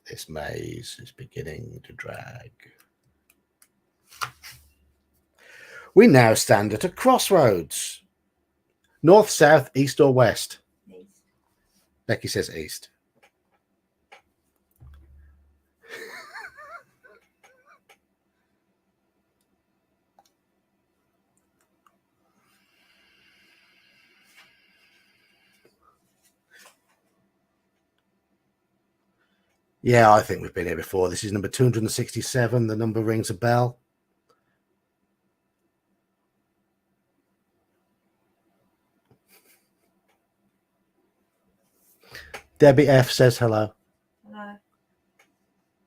This maze is beginning to drag. We now stand at a crossroads. North, south, east, or west? East. Becky says east. Yeah, I think we've been here before. This is number 267. The number rings a bell. Debbie F says hello. Hello.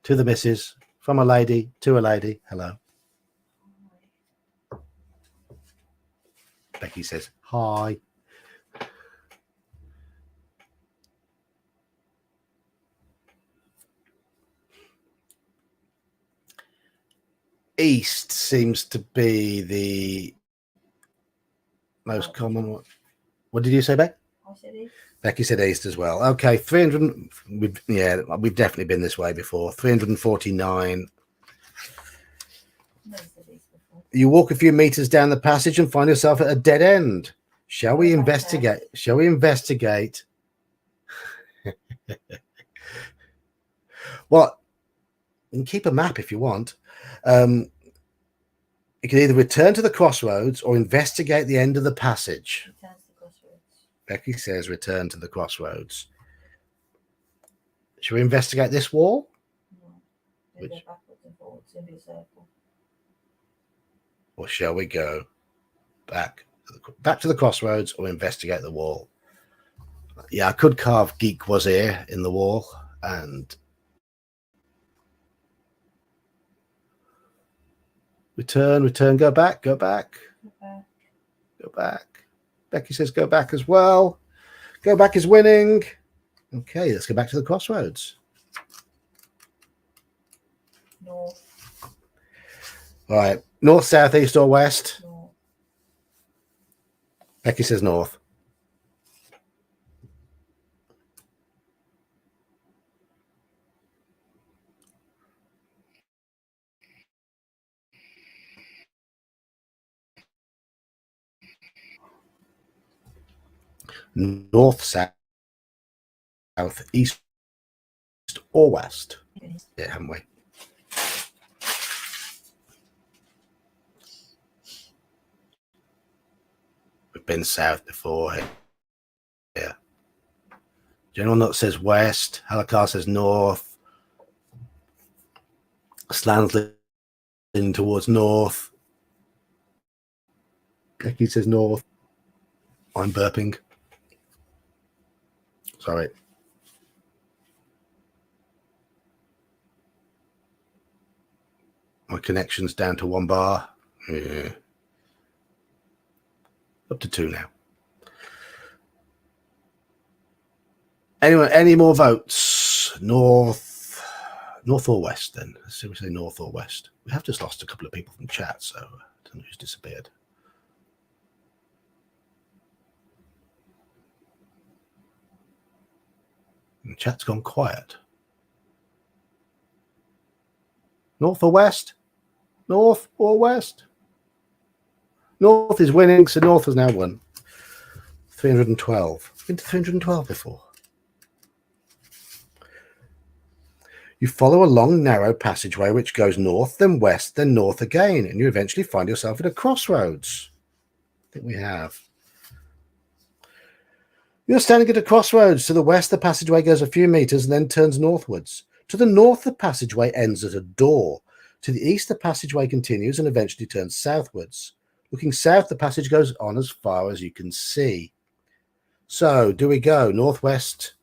To the missus. From a lady to a lady. Hello. Becky says hi. east seems to be the most common one. What did you say, Beck? I said east. Becky said east as well. Okay, 300. We've definitely been this way before. 349. No, I said east before. You walk a few meters down the passage and find yourself at a dead end. Shall we investigate? Shall we investigate? Well, you can keep a map if you want. You can either return to the crossroads or investigate the end of the passage. Return to the crossroads. Becky says return to the crossroads. Shall we investigate this wall? No. Go backwards and forwards. It's going to be a circle. Or shall we go back to the crossroads or investigate the wall? Yeah, I could carve Geek was here in the wall and return, go back. Becky says go back as well. Go back is winning. Okay, let's go back to the crossroads. North. All right, north, south, east, or west? North. Becky says north. North, south, east, or west? Yeah, haven't we? We've been south before. Yeah. Anyone that says west, Halakar says north. Slan's leaning towards north. Becky says north. I'm burping. Sorry. My connection's down to 1 bar. Yeah. Up to 2 now. Anyone, any more votes? North or west then? Let's see if we say north or west. We have just lost a couple of people from chat, so I don't know who's disappeared. And chat's gone quiet. North or west? North or west? North is winning, so North has now won. 312. Been to 312 before. You follow a long, narrow passageway which goes north, then west, then north again, and you eventually find yourself at a crossroads. I think we have. You're standing at a crossroads. To the west, the passageway goes a few meters and then turns northwards. To the north, the passageway ends at a door. To the east, the passageway continues and eventually turns southwards. Looking south, the passage goes on as far as you can see. So, do we go northwest,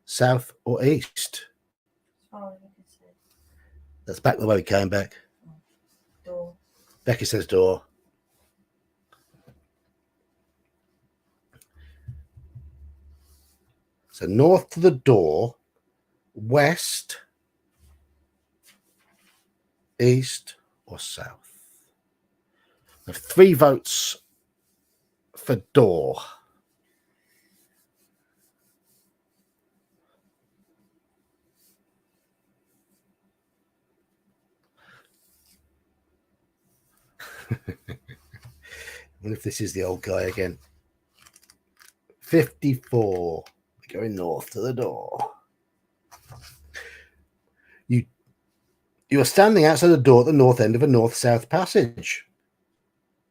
south, or east? As far as I can see. That's back the way we came back. Door. Becky says door. So north to the door, west, east, or south. I have 3 votes for door. I wonder if this is the old guy again. 54. We're going north to the door. You are standing outside the door at the north end of a north-south passage.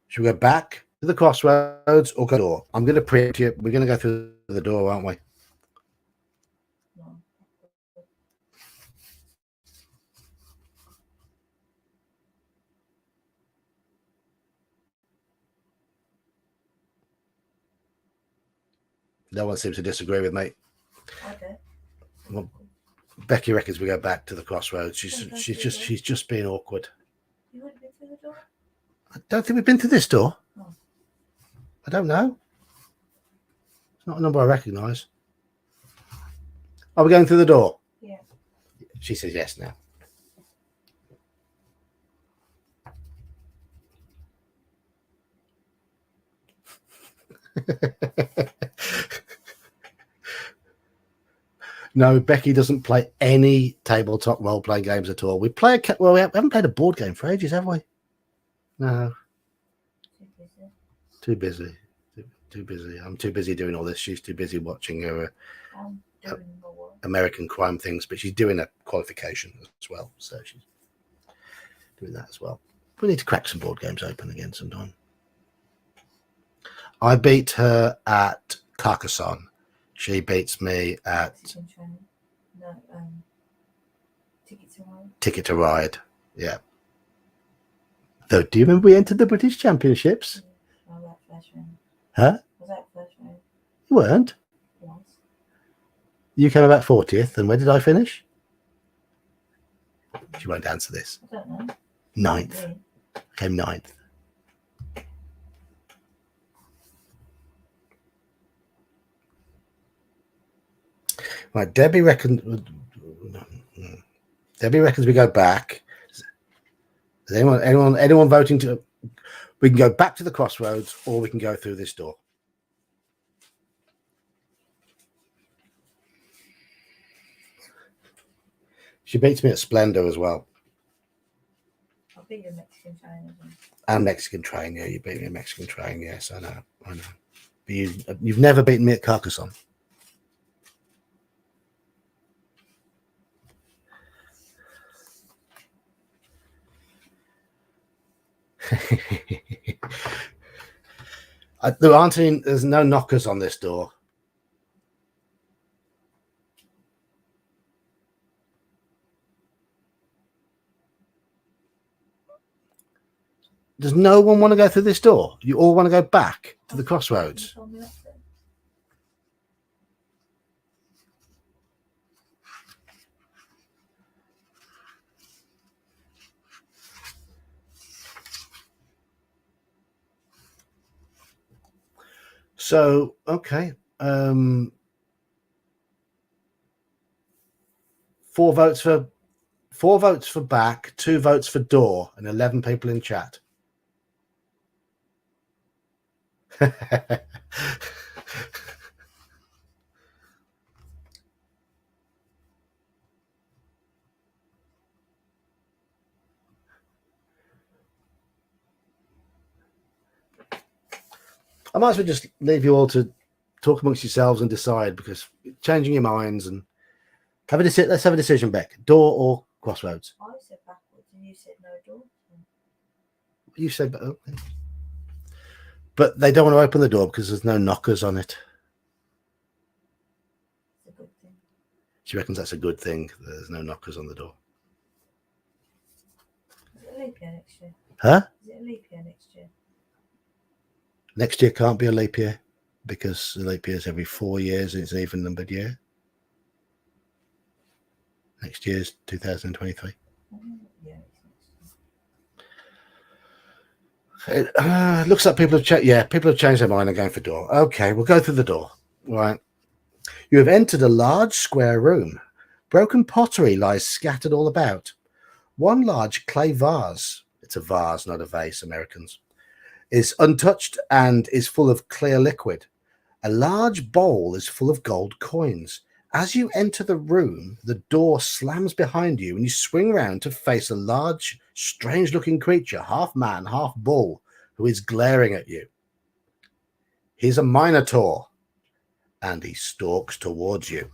Should we go back to the crossroads or go door? I'm going to preempt you. We're going to go through the door, aren't we? No. No one seems to disagree with me. Okay. Well, Becky reckons we go back to the crossroads. She's just being awkward. You wouldn't be through the door? I don't think we've been to this door. Oh. I don't know. It's not a number I recognise. Are we going through the door? Yeah. She says yes now. No, Becky doesn't play any tabletop role-playing games at all. We haven't played a board game for ages, have we? No, too busy. Too busy. I'm too busy doing all this. She's too busy watching her American crime things, but she's doing a qualification as well, so she's doing that as well. We need to crack some board games open again sometime. I beat her at Carcassonne. She beats me at Ticket to Ride. Yeah. Though, do you remember we entered the British Championships? Huh? You weren't. You came about 40th, and where did I finish? She won't answer this. I don't know. 9th. I came 9th. Right, Debbie reckons we go back. Is anyone voting to? We can go back to the crossroads, or we can go through this door. She beats me at Splendor as well. I'll beat you at Mexican Train. And Mexican Train, yeah. You beat me at Mexican Train, yes, I know. But you've never beaten me at Carcassonne. There's no knockers on this door. Does no one want to go through this door? You all want to go back to the crossroads? So, okay. 4 votes for back, 2 votes for door, and 11 people in chat. I might as well just leave you all to talk amongst yourselves and decide, because changing your minds and let's have a decision, Beck. Door or crossroads? I said backwards and you said no door. You said, okay. But they don't want to open the door because there's no knockers on it. It's a good thing. She reckons that's a good thing. There's no knockers on the door. Is it a leap year next year? Huh? Is it a leap year next year? Next year can't be a leap year because the leap year is every 4 years and it's an even numbered year. Next year's 2023. Yeah. It looks like people have changed. Yeah, people have changed their mind and going for door. Okay, we'll go through the door. Right. You have entered a large square room. Broken pottery lies scattered all about. One large clay vase, it's a vase, not a vase, Americans, is untouched and is full of clear liquid. A large bowl is full of gold coins. As you enter the room, the door slams behind you and you swing round to face a large, strange-looking creature, half man, half bull, who is glaring at you. He's a minotaur, and he stalks towards you.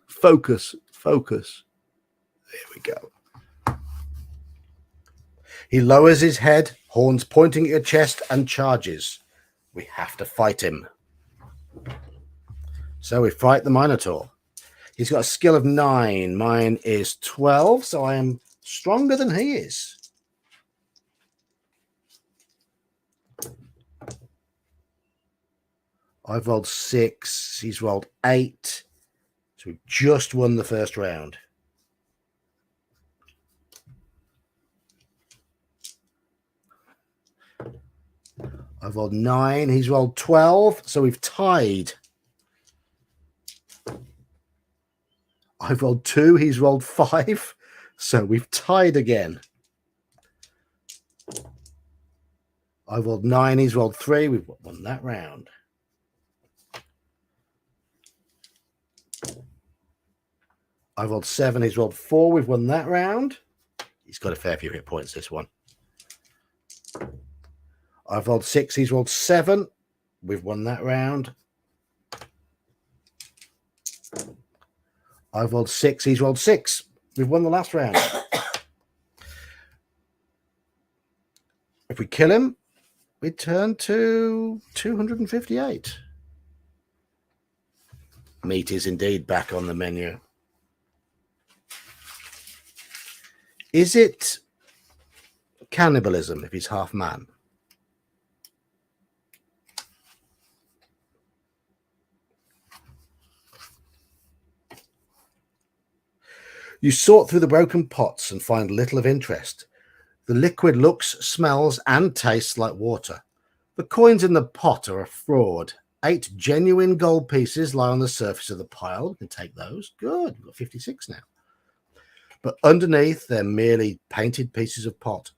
Focus. There we go. He lowers his head, horns pointing at your chest, and charges. We have to fight him. So we fight the Minotaur. He's got a skill of 9. Mine is 12, so I am stronger than he is. I've rolled 6. He's rolled 8. So we've just won the first round. I've rolled 9. He's rolled 12. So we've tied. I've rolled 2. He's rolled 5. So we've tied again. I rolled 9. He's rolled 3. We've won that round. I rolled 7. He's rolled 4. We've won that round. He's got a fair few hit points, this one. I've rolled 6. He's rolled 7. We've won that round. I've rolled 6. He's rolled 6. We've won the last round. If we kill him, we turn to 258. Meat is indeed back on the menu. Is it cannibalism if he's half man? You sort through the broken pots and find little of interest. The liquid looks, smells, and tastes like water. The coins in the pot are a fraud. 8 genuine gold pieces lie on the surface of the pile. We can take those. Good. We've got 56 now. But underneath, they're merely painted pieces of pot.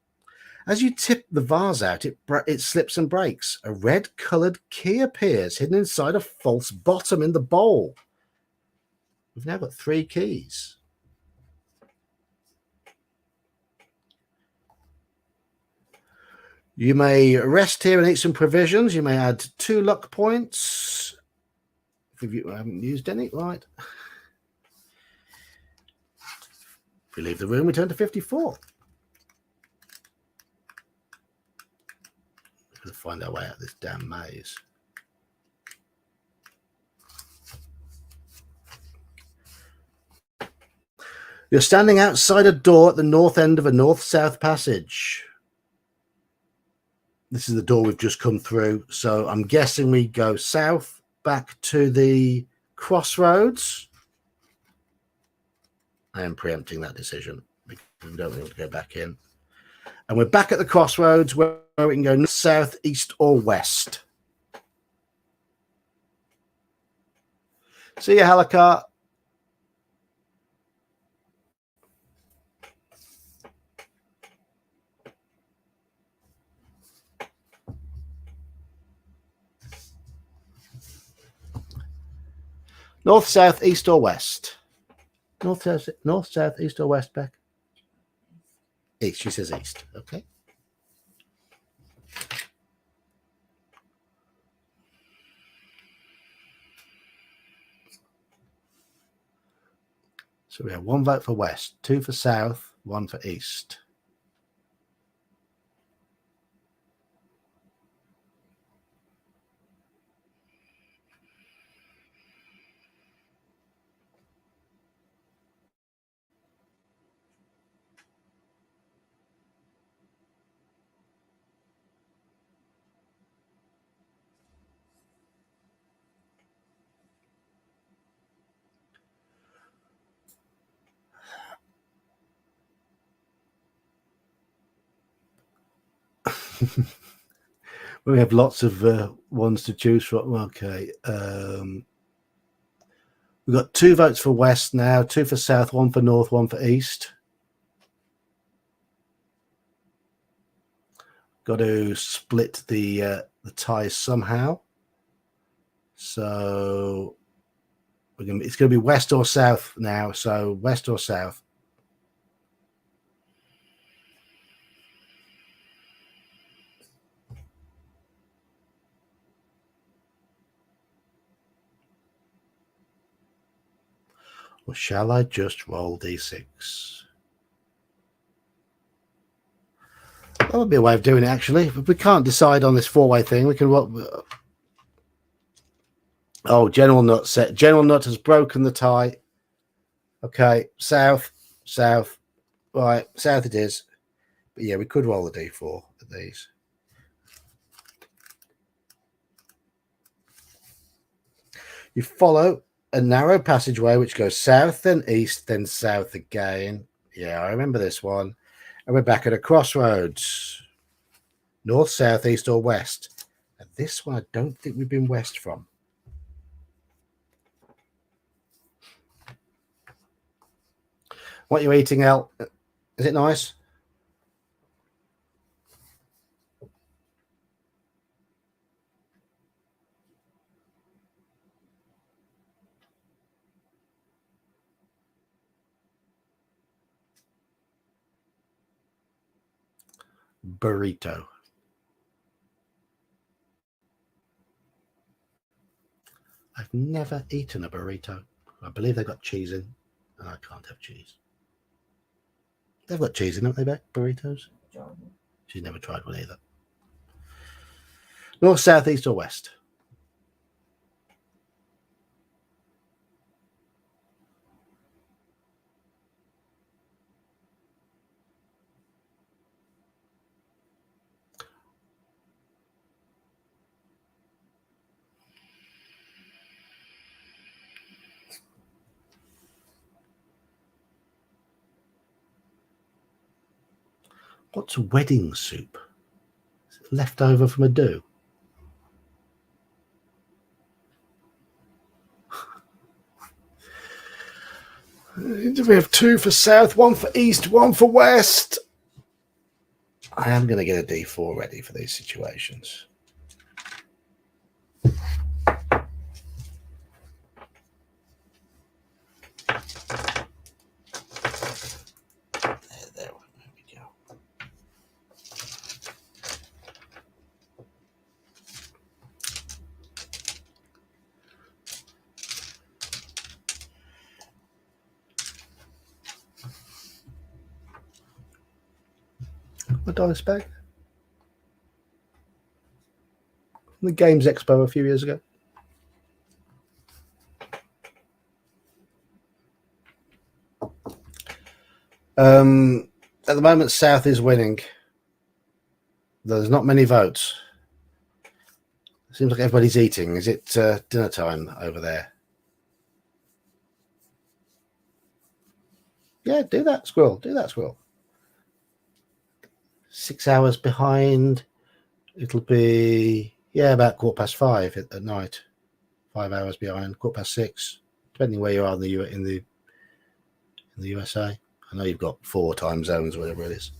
As you tip the vase out, it slips and breaks. A red-coloured key appears hidden inside a false bottom in the bowl. We've now got 3 keys. You may rest here and eat some provisions. You may add 2 luck points. If you haven't used any, right. If we leave the room, we turn to 54. We're going to find our way out of this damn maze. You're standing outside a door at the north end of a north-south passage. This is the door we've just come through. So I'm guessing we go south back to the crossroads. I am preempting that decision because we don't want to go back in. And we're back at the crossroads where we can go north, south, east, or west. See you, Halakar. North, south, east, or west? North, south, east, or west, Beck? East. She says east. Okay. So we have 1 vote for west, 2 for south, 1 for east. We have lots of ones to choose from. Okay. We've got 2 votes for west now, 2 for south, 1 for north, 1 for east. Got to split the ties somehow. So it's going to be west or south now. So west or south. Or shall I just roll d6? That would be a way of doing it, actually. If we can't decide on this 4-way thing, we can roll. Oh, General Nut set. General Nut has broken the tie. Okay, south, south. Right, south it is. But yeah, we could roll the d4 at these. You follow a narrow passageway which goes south, then east, then south again. Yeah, I remember this one. And we're back at a crossroads. North, south, east, or west. And this one I don't think we've been west from. What are you eating, El? Is it nice? Burrito. I've never eaten a burrito. I believe they've got cheese in, and I can't have cheese. They've got cheese in, haven't they, Beck? Burritos? She's never tried one either. North, south, east, or west? What's wedding soup? Is it left over from a do? We have 2 for south, 1 for east, 1 for west. I am going to get a D4 ready for these situations. There we go. A dice bag from the Games Expo a few years ago. At the moment, South is winning. There's not many votes. Seems like everybody's eating. Is it dinner time over there? Yeah, do that, squirrel. Do that, squirrel. 6 hours behind. It'll be, yeah, about 5:15 at night. 5 hours behind, 6:15, depending where you are in the USA. I know you've got 4 time zones, whatever it is.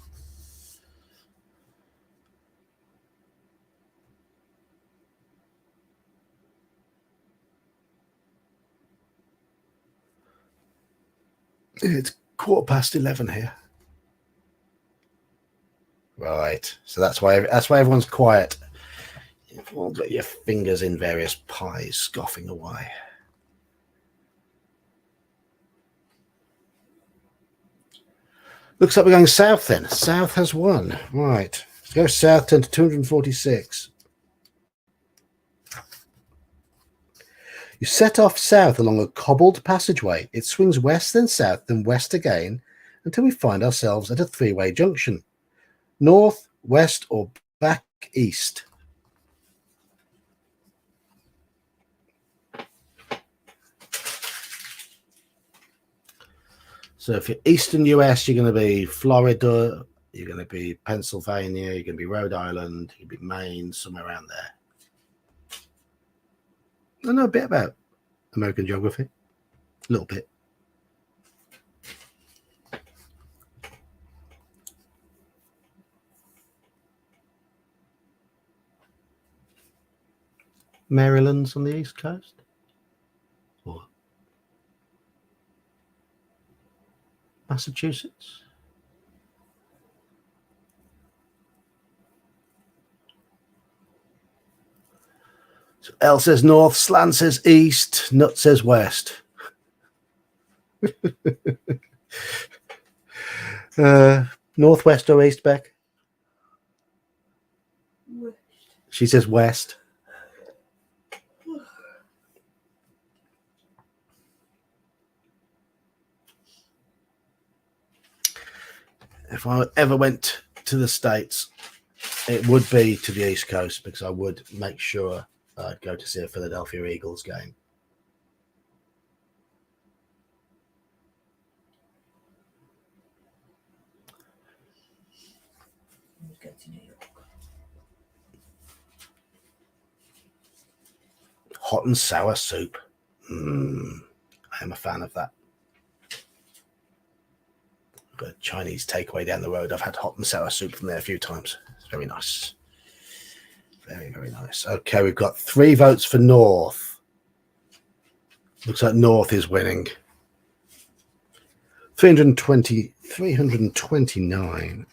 It's 11:15 here. Right, so that's why everyone's quiet. You've all got your fingers in various pies, scoffing away. Looks like we're going south then. South has won. Right, let's go south, turn to 246. You set off south along a cobbled passageway. It swings west, then south, then west again, until we find ourselves at a 3-way junction. North, west, or back east? So if you're eastern US, you're going to be Florida, you're going to be Pennsylvania, you're going to be Rhode Island, you're going to be Maine, somewhere around there. I know a bit about American geography, a little bit. Maryland's on the east coast? Or Massachusetts? So L says north, Slan says east, Nut says west. Northwest or east, Beck? West. She says west. If I ever went to the States, it would be to the East Coast, because I would make sure I'd go to see a Philadelphia Eagles game. Let's go to New York. Hot and sour soup. I am a fan of that. Got a Chinese takeaway down the road. I've had hot and sour soup from there a few times. It's very nice. Very, very nice. Okay, we've got 3 votes for North. Looks like North is winning. 329.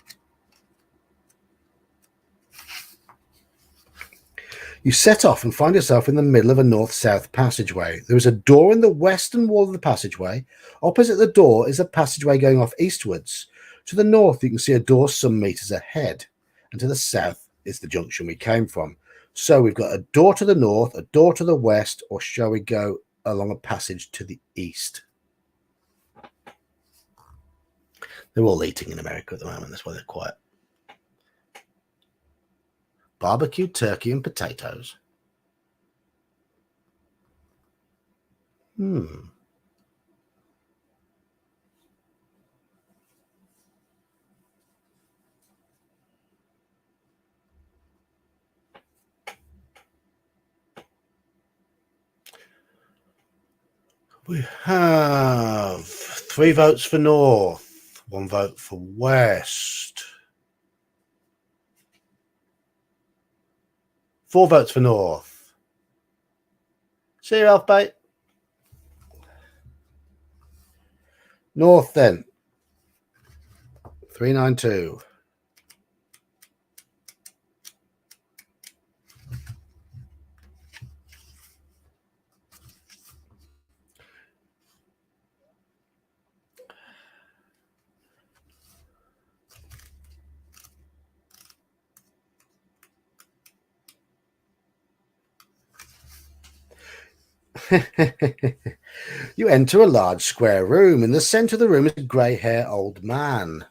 You set off and find yourself in the middle of a north-south passageway. There is a door in the western wall of the passageway. Opposite the door is a passageway going off eastwards. To the north, you can see a door some meters ahead. And to the south is the junction we came from. So we've got a door to the north, a door to the west, or shall we go along a passage to the east? They're all eating in America at the moment. That's why they're quiet. Barbecue turkey and potatoes. We have 3 votes for North, 1 vote for West. 4 votes for North. See you, Elfbait. North then. 392. You enter a large square room. In the center of the room is a grey-haired old man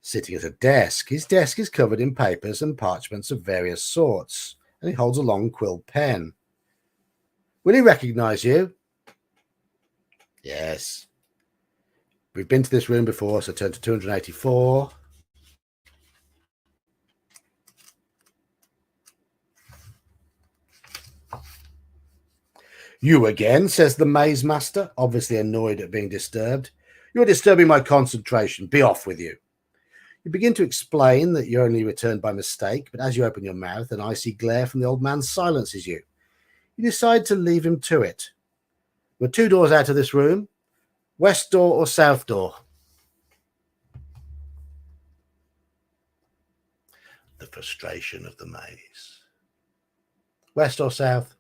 sitting at a desk. His desk is covered in papers and parchments of various sorts, and he holds a long quill pen. Will he recognize you? Yes. We've been to this room before, so turn to 284. You again, says the maze master, obviously annoyed at being disturbed. You're disturbing my concentration. Be off with you. You begin to explain that you only returned by mistake, but as you open your mouth, an icy glare from the old man silences you. You decide to leave him to it. We're 2 doors out of this room. West door or south door? The frustration of the maze. West or south?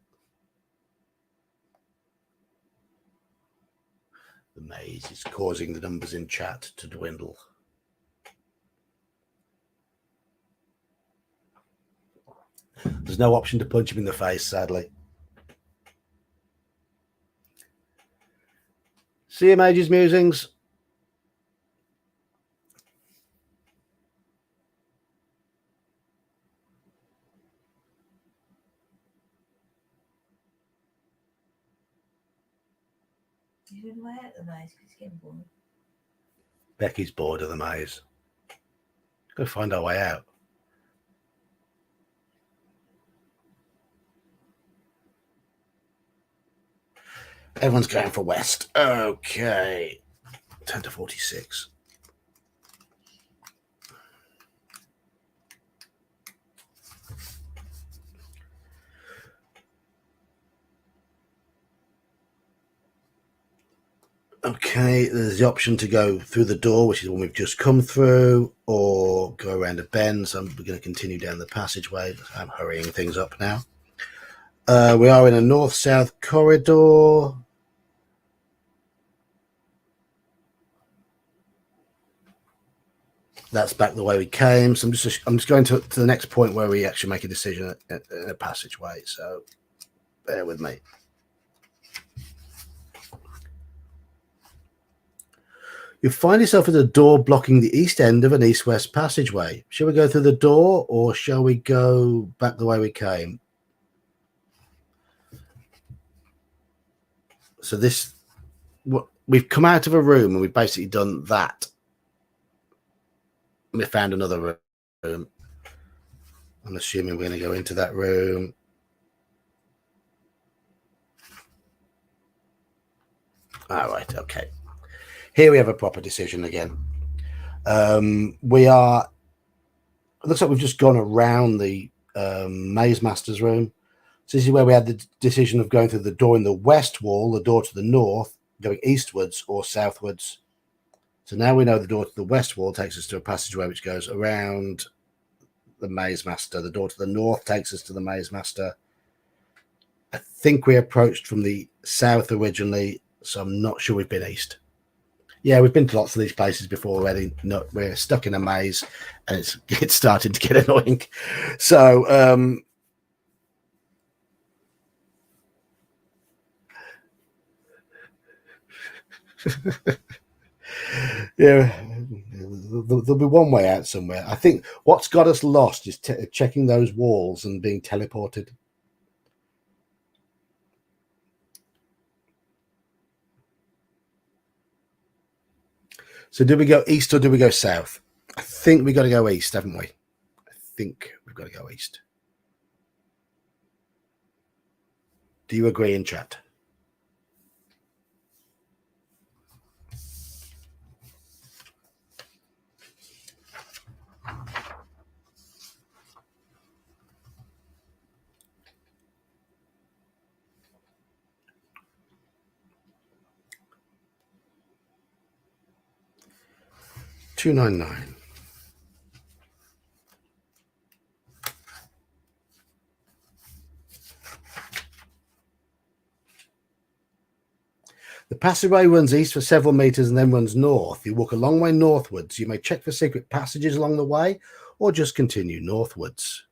The maze is causing the numbers in chat to dwindle. There's no option to punch him in the face, sadly. See you, Mage's Musings. He's doing way out the maze because he's getting bored. Becky's bored of the maze. Go find our way out. Everyone's going for West. Okay. 10 to 46. Okay, there's the option to go through the door, which is the one we've just come through, or go around a bend. So we're going to continue down the passageway. I'm hurrying things up now. We are in a north-south corridor. That's back the way we came. So I'm just going to the next point where we actually make a decision in a passageway. So bear with me. You find yourself at a door blocking the east end of an east-west passageway. Shall we go through the door or shall we go back the way we came? So we've come out of a room and we've basically done that. We found another room. I'm assuming we're going to go into that room. All right, okay. Here we have a proper decision again. We are. It looks like we've just gone around the Maze Master's room. So this is where we had the decision of going through the door in the west wall, the door to the north, going eastwards or southwards. So now we know the door to the west wall takes us to a passageway which goes around the Maze Master. The door to the north takes us to the Maze Master. I think we approached from the south originally, so I'm not sure we've been east. Yeah, we've been to lots of these places before already. No, we're stuck in a maze, and it's starting to get annoying. So, yeah, there'll be one way out somewhere. I think what's got us lost is checking those walls and being teleported. So do we go east or do we go south? I think we got to go east, haven't we? I think we've got to go east. Do you agree in chat? $2.99. The passageway runs east for several meters and then runs north. You walk a long way northwards. You may check for secret passages along the way or just continue northwards.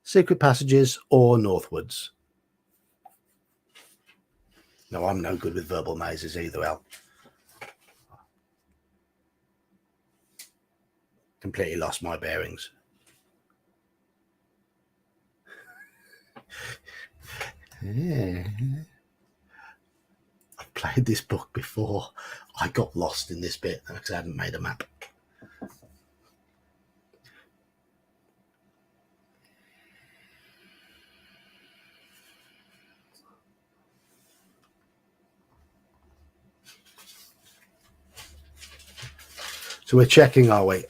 Secret passages or northwards. No, I'm no good with verbal mazes either, Al. Completely lost my bearings. Yeah. I've played this book before. I got lost in this bit because I hadn't made a map. So we're checking, are we?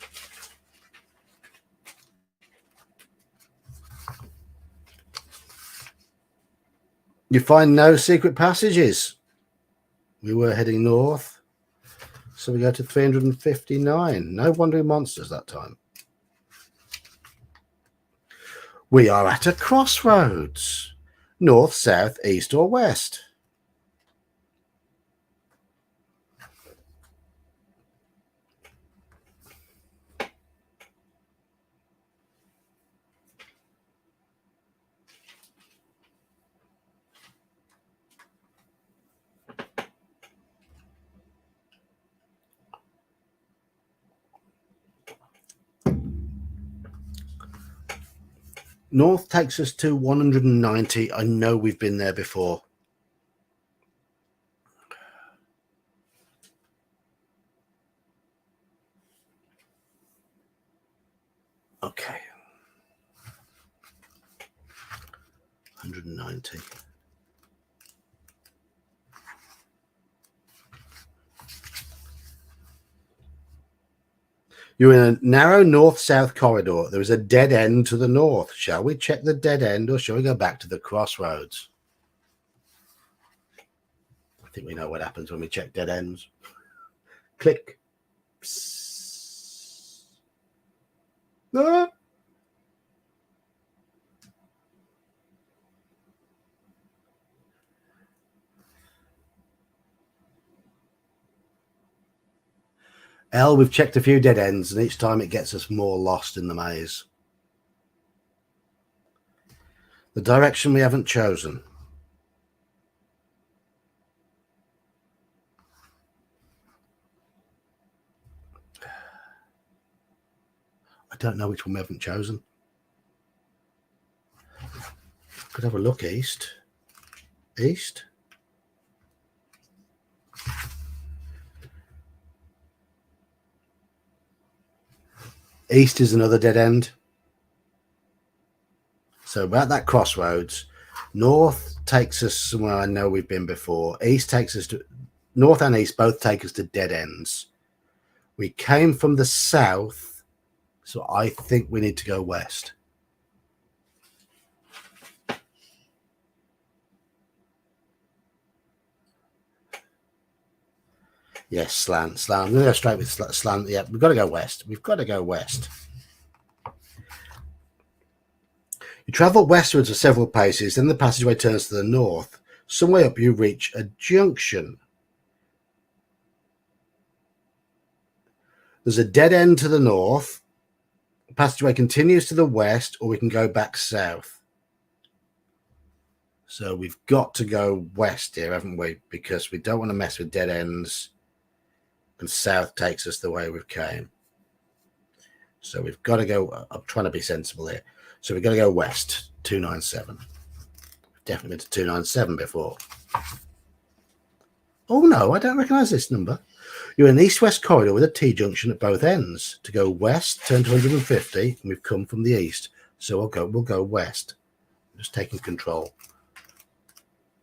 You find no secret passages. We were heading north. So we go to 359. No wandering monsters that time. We are at a crossroads. North, south, east or west. North takes us to 190. I know we've been there before. Okay. 190. You're in a narrow north-south corridor. There is a dead end to the north. Shall we check the dead end or shall we go back to the crossroads? I think we know what happens when we check dead ends. Click. Ah. We've checked a few dead ends, and each time it gets us more lost in the maze. The direction we haven't chosen. I don't know which one we haven't chosen. Could have a look east. East. East is another dead end. So about that crossroads, north takes us somewhere I know we've been before. East takes us to north and east both take us to dead ends. We came from the south, so I think we need to go west. Yes, slant. I'm going to go straight with slant. Yeah, we've got to go west. We've got to go west. You travel westwards for several paces, then the passageway turns to the north. Some way up, you reach a junction. There's a dead end to the north. The passageway continues to the west, or we can go back south. So we've got to go west here, haven't we? Because we don't want to mess with dead ends. And south takes us the way we came. So we've got to go. I'm trying to be sensible here. So we've got to go west, 297. We've definitely been to 297 before. Oh no, I don't recognise this number. You're in an east-west corridor with a T-junction at both ends. To go west, turn to 150, and we've come from the east. So we'll go west. I'm just taking control.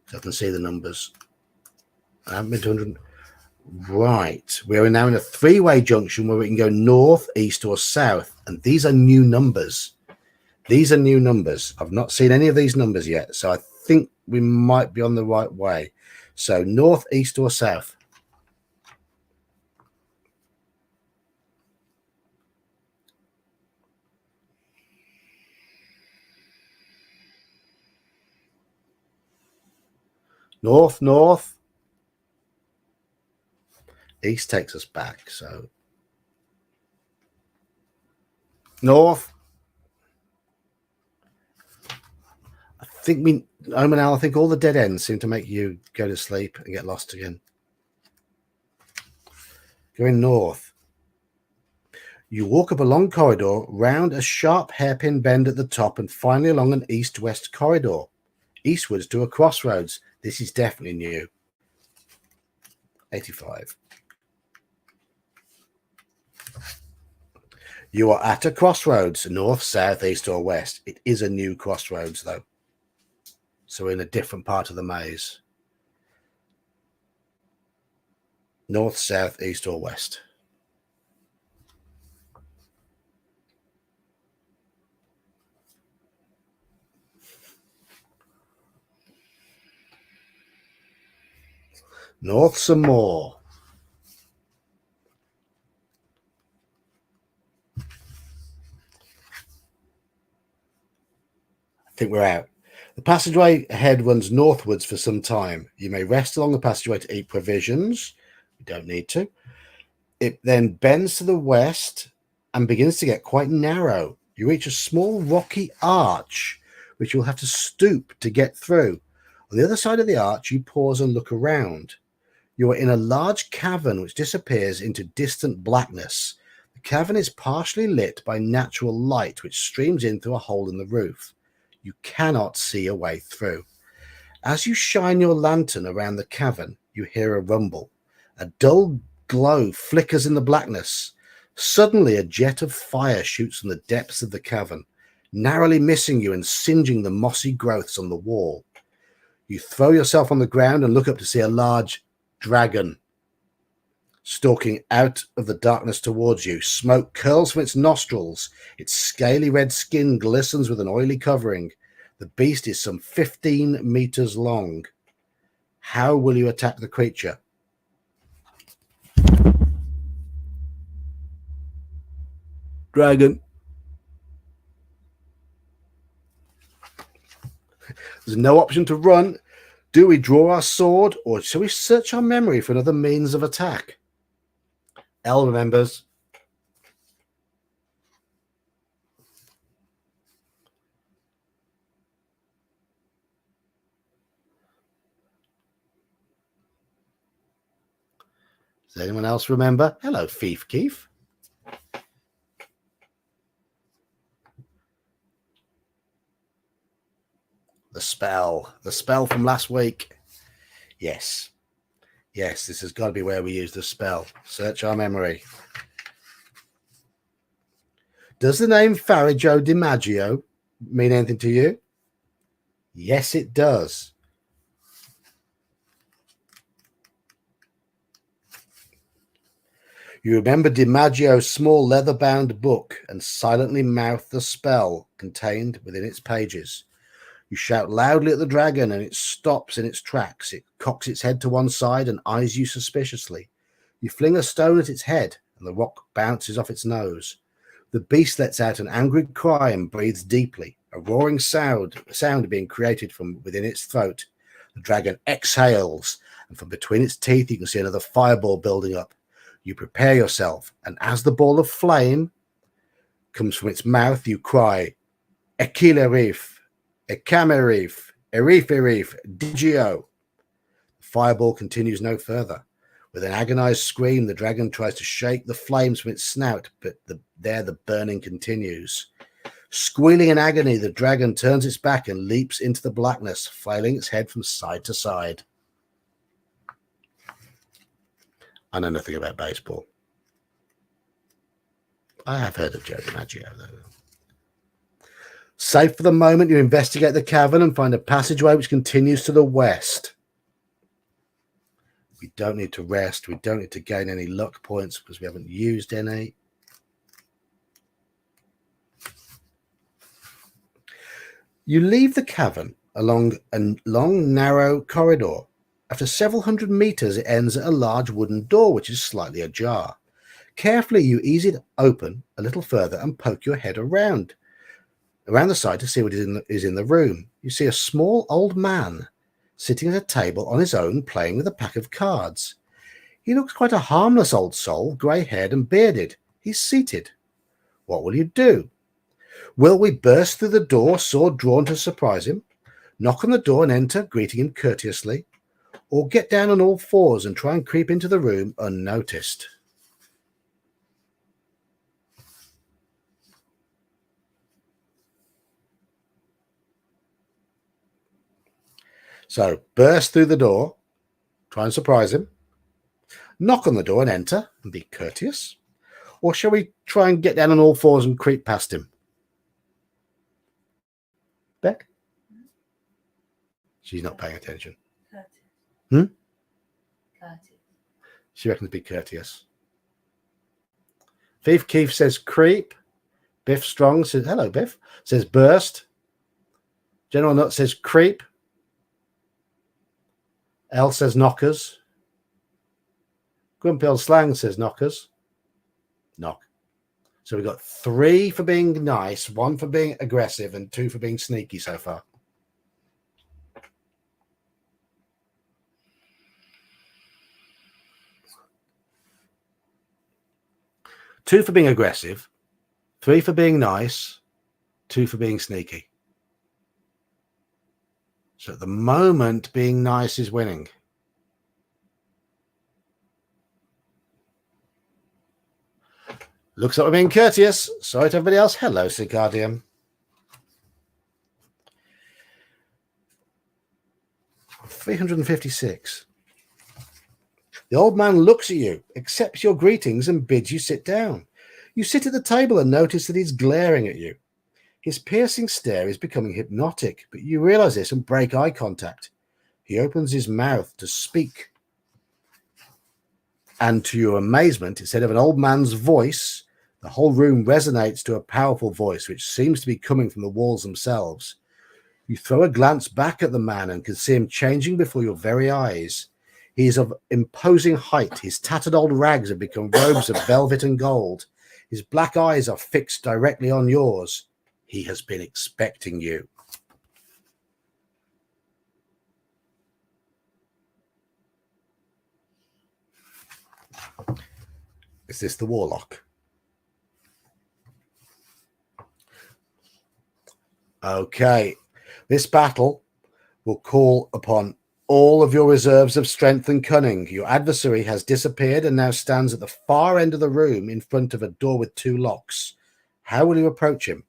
So I can see the numbers. I haven't been to 100. Right, we're now in a three-way junction where we can go north, east, or south, and these are new numbers. These are new numbers. I've not seen any of these numbers yet, so I think we might be on the right way. So north, east, or south? North, north. East takes us back, so north. I think I think all the dead ends seem to make you go to sleep and get lost again. Going north. You walk up a long corridor, round a sharp hairpin bend at the top, and finally along an east-west corridor. Eastwards to a crossroads. This is definitely new. 85. You are at a crossroads, north, south, east, or west. It is a new crossroads, though. So we're in a different part of the maze. North, south, east, or west. North some more. I think we're out. The passageway ahead runs northwards for some time. You may rest along the passageway to eat provisions. You don't need to. It then bends to the west and begins to get quite narrow. You reach a small rocky arch, which you'll have to stoop to get through. On the other side of the arch, you pause and look around. You are in a large cavern which disappears into distant blackness. The cavern is partially lit by natural light, which streams in through a hole in the roof. You cannot see a way through. As you shine your lantern around the cavern, you hear a rumble. A dull glow flickers in the blackness. Suddenly, a jet of fire shoots from the depths of the cavern, narrowly missing you and singeing the mossy growths on the wall. You throw yourself on the ground and look up to see a large dragon stalking out of the darkness towards you. Smoke curls from its nostrils. Its scaly red skin glistens with an oily covering. The beast is some 15 meters long. How will you attack the creature? Dragon. There's no option to run. Do we draw our sword, or shall we search our memory for another means of attack? Elle remembers. Does anyone else remember? Hello, Fief Keef. The spell from last week. Yes, this has got to be where we use the spell. Search our memory. Does the name Farijo DiMaggio mean anything to you? Yes, it does. You remember DiMaggio's small leather-bound book and silently mouth the spell contained within its pages. You shout loudly at the dragon and it stops in its tracks. It cocks its head to one side and eyes you suspiciously. You fling a stone at its head and the rock bounces off its nose. The beast lets out an angry cry and breathes deeply, a roaring sound being created from within its throat. The dragon exhales, and from between its teeth you can see another fireball building up. You prepare yourself, and as the ball of flame comes from its mouth, you cry, Ekilerif, Ekamerif, Erif, Digio. The fireball continues no further. With an agonized scream, the dragon tries to shake the flames from its snout, but the burning continues. Squealing in agony, the dragon turns its back and leaps into the blackness, flailing its head from side to side. I know nothing about baseball. I have heard of Joe DiMaggio, though. Safe for the moment, you investigate the cavern and find a passageway which continues to the west. We don't need to rest. We don't need to gain any luck points because we haven't used any. You leave the cavern along a long, narrow corridor. After several hundred meters, it ends at a large wooden door which is slightly ajar. Carefully, you ease it open a little further and poke your head around the side to see what is in the room. You see a small old man sitting at a table on his own, playing with a pack of cards. He looks quite a harmless old soul, grey-haired and bearded. He's seated. What will you do? Will we burst through the door, sword drawn to surprise him, knock on the door and enter, greeting him courteously, or get down on all fours and try and creep into the room unnoticed? So, burst through the door, try and surprise him, knock on the door and enter and be courteous, or shall we try and get down on all fours and creep past him? Beck? She's not paying attention. Curtis. She reckons be courteous. Thief Keith says creep. Biff Strong says, hello, Biff, says burst. General Nut says creep. L says knockers. Grumpy Old Slang says knockers. Knock. So we've got 3 for being nice, 1 for being aggressive, and 2 for being sneaky so far. Two for being aggressive, 3 for being nice, 2 for being sneaky. So at the moment, being nice is winning. Looks like we're being courteous. Sorry to everybody else. Hello, Cigardium. $356. The old man looks at you, accepts your greetings, and bids you sit down. You sit at the table and notice that he's glaring at you. His piercing stare is becoming hypnotic, but you realize this and break eye contact. He opens his mouth to speak. And to your amazement, instead of an old man's voice, the whole room resonates to a powerful voice, which seems to be coming from the walls themselves. You throw a glance back at the man and can see him changing before your very eyes. He is of imposing height. His tattered old rags have become robes of velvet and gold. His black eyes are fixed directly on yours. He has been expecting you. Is this the Warlock? Okay. This battle will call upon all of your reserves of strength and cunning. Your adversary has disappeared and now stands at the far end of the room in front of a door with 2 locks. How will you approach him?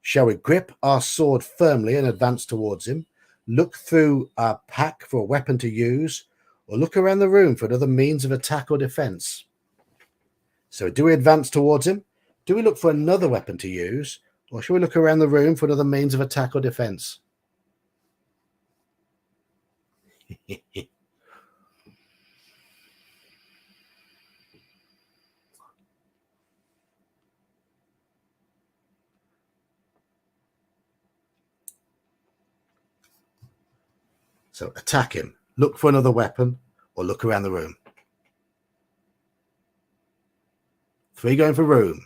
Shall we grip our sword firmly and advance towards him, look through our pack for a weapon to use, or look around the room for another means of attack or defense? So do we advance towards him? Do we look for another weapon to use, or shall we look around the room for another means of attack or defense? So attack him, look for another weapon, or look around the room. 3 going for room.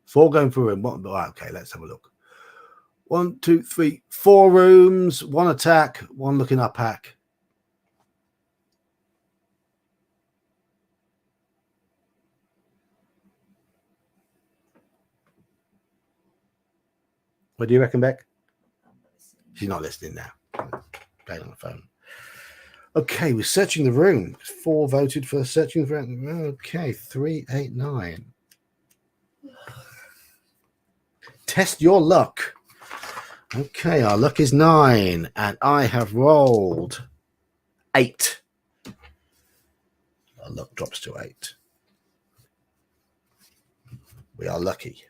4 going for room. Okay, let's have a look. 1, 2, 3, 4 rooms, 1 attack, 1 looking up pack. What do you reckon, Beck? She's not listening now. Playing on the phone. Okay, we're searching the room. 4 voted for searching the room. Okay, 3, 8, 9. Test your luck. Okay, our luck is 9, and I have rolled 8. Our luck drops to 8. We are lucky.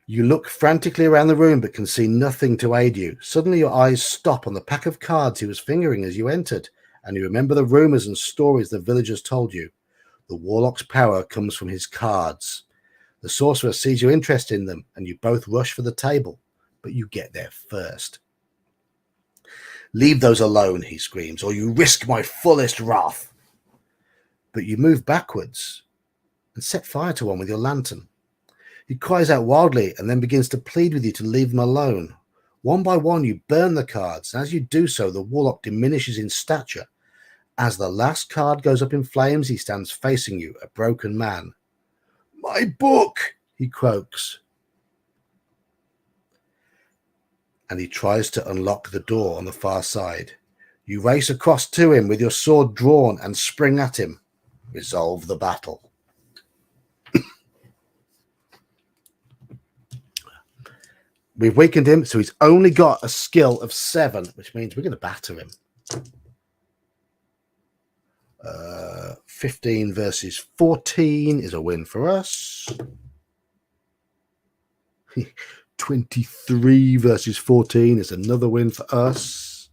You look frantically around the room but can see nothing to aid you. Suddenly your eyes stop on the pack of cards he was fingering as you entered, and you remember the rumors and stories the villagers told you. The Warlock's power comes from his cards. The sorcerer sees your interest in them, and you both rush for the table, but you get there first. Leave those alone, he screams, or you risk my fullest wrath. But you move backwards and set fire to one with your lantern. He cries out wildly and then begins to plead with you to leave them alone. One by one, you burn the cards, and as you do so, the Warlock diminishes in stature. As the last card goes up in flames, he stands facing you, a broken man. My book, he croaks. And he tries to unlock the door on the far side. You race across to him with your sword drawn and spring at him. Resolve the battle. We've weakened him, so he's only got a skill of 7, which means we're going to batter him. 15 versus 14 is a win for us. 23 versus 14 is another win for us.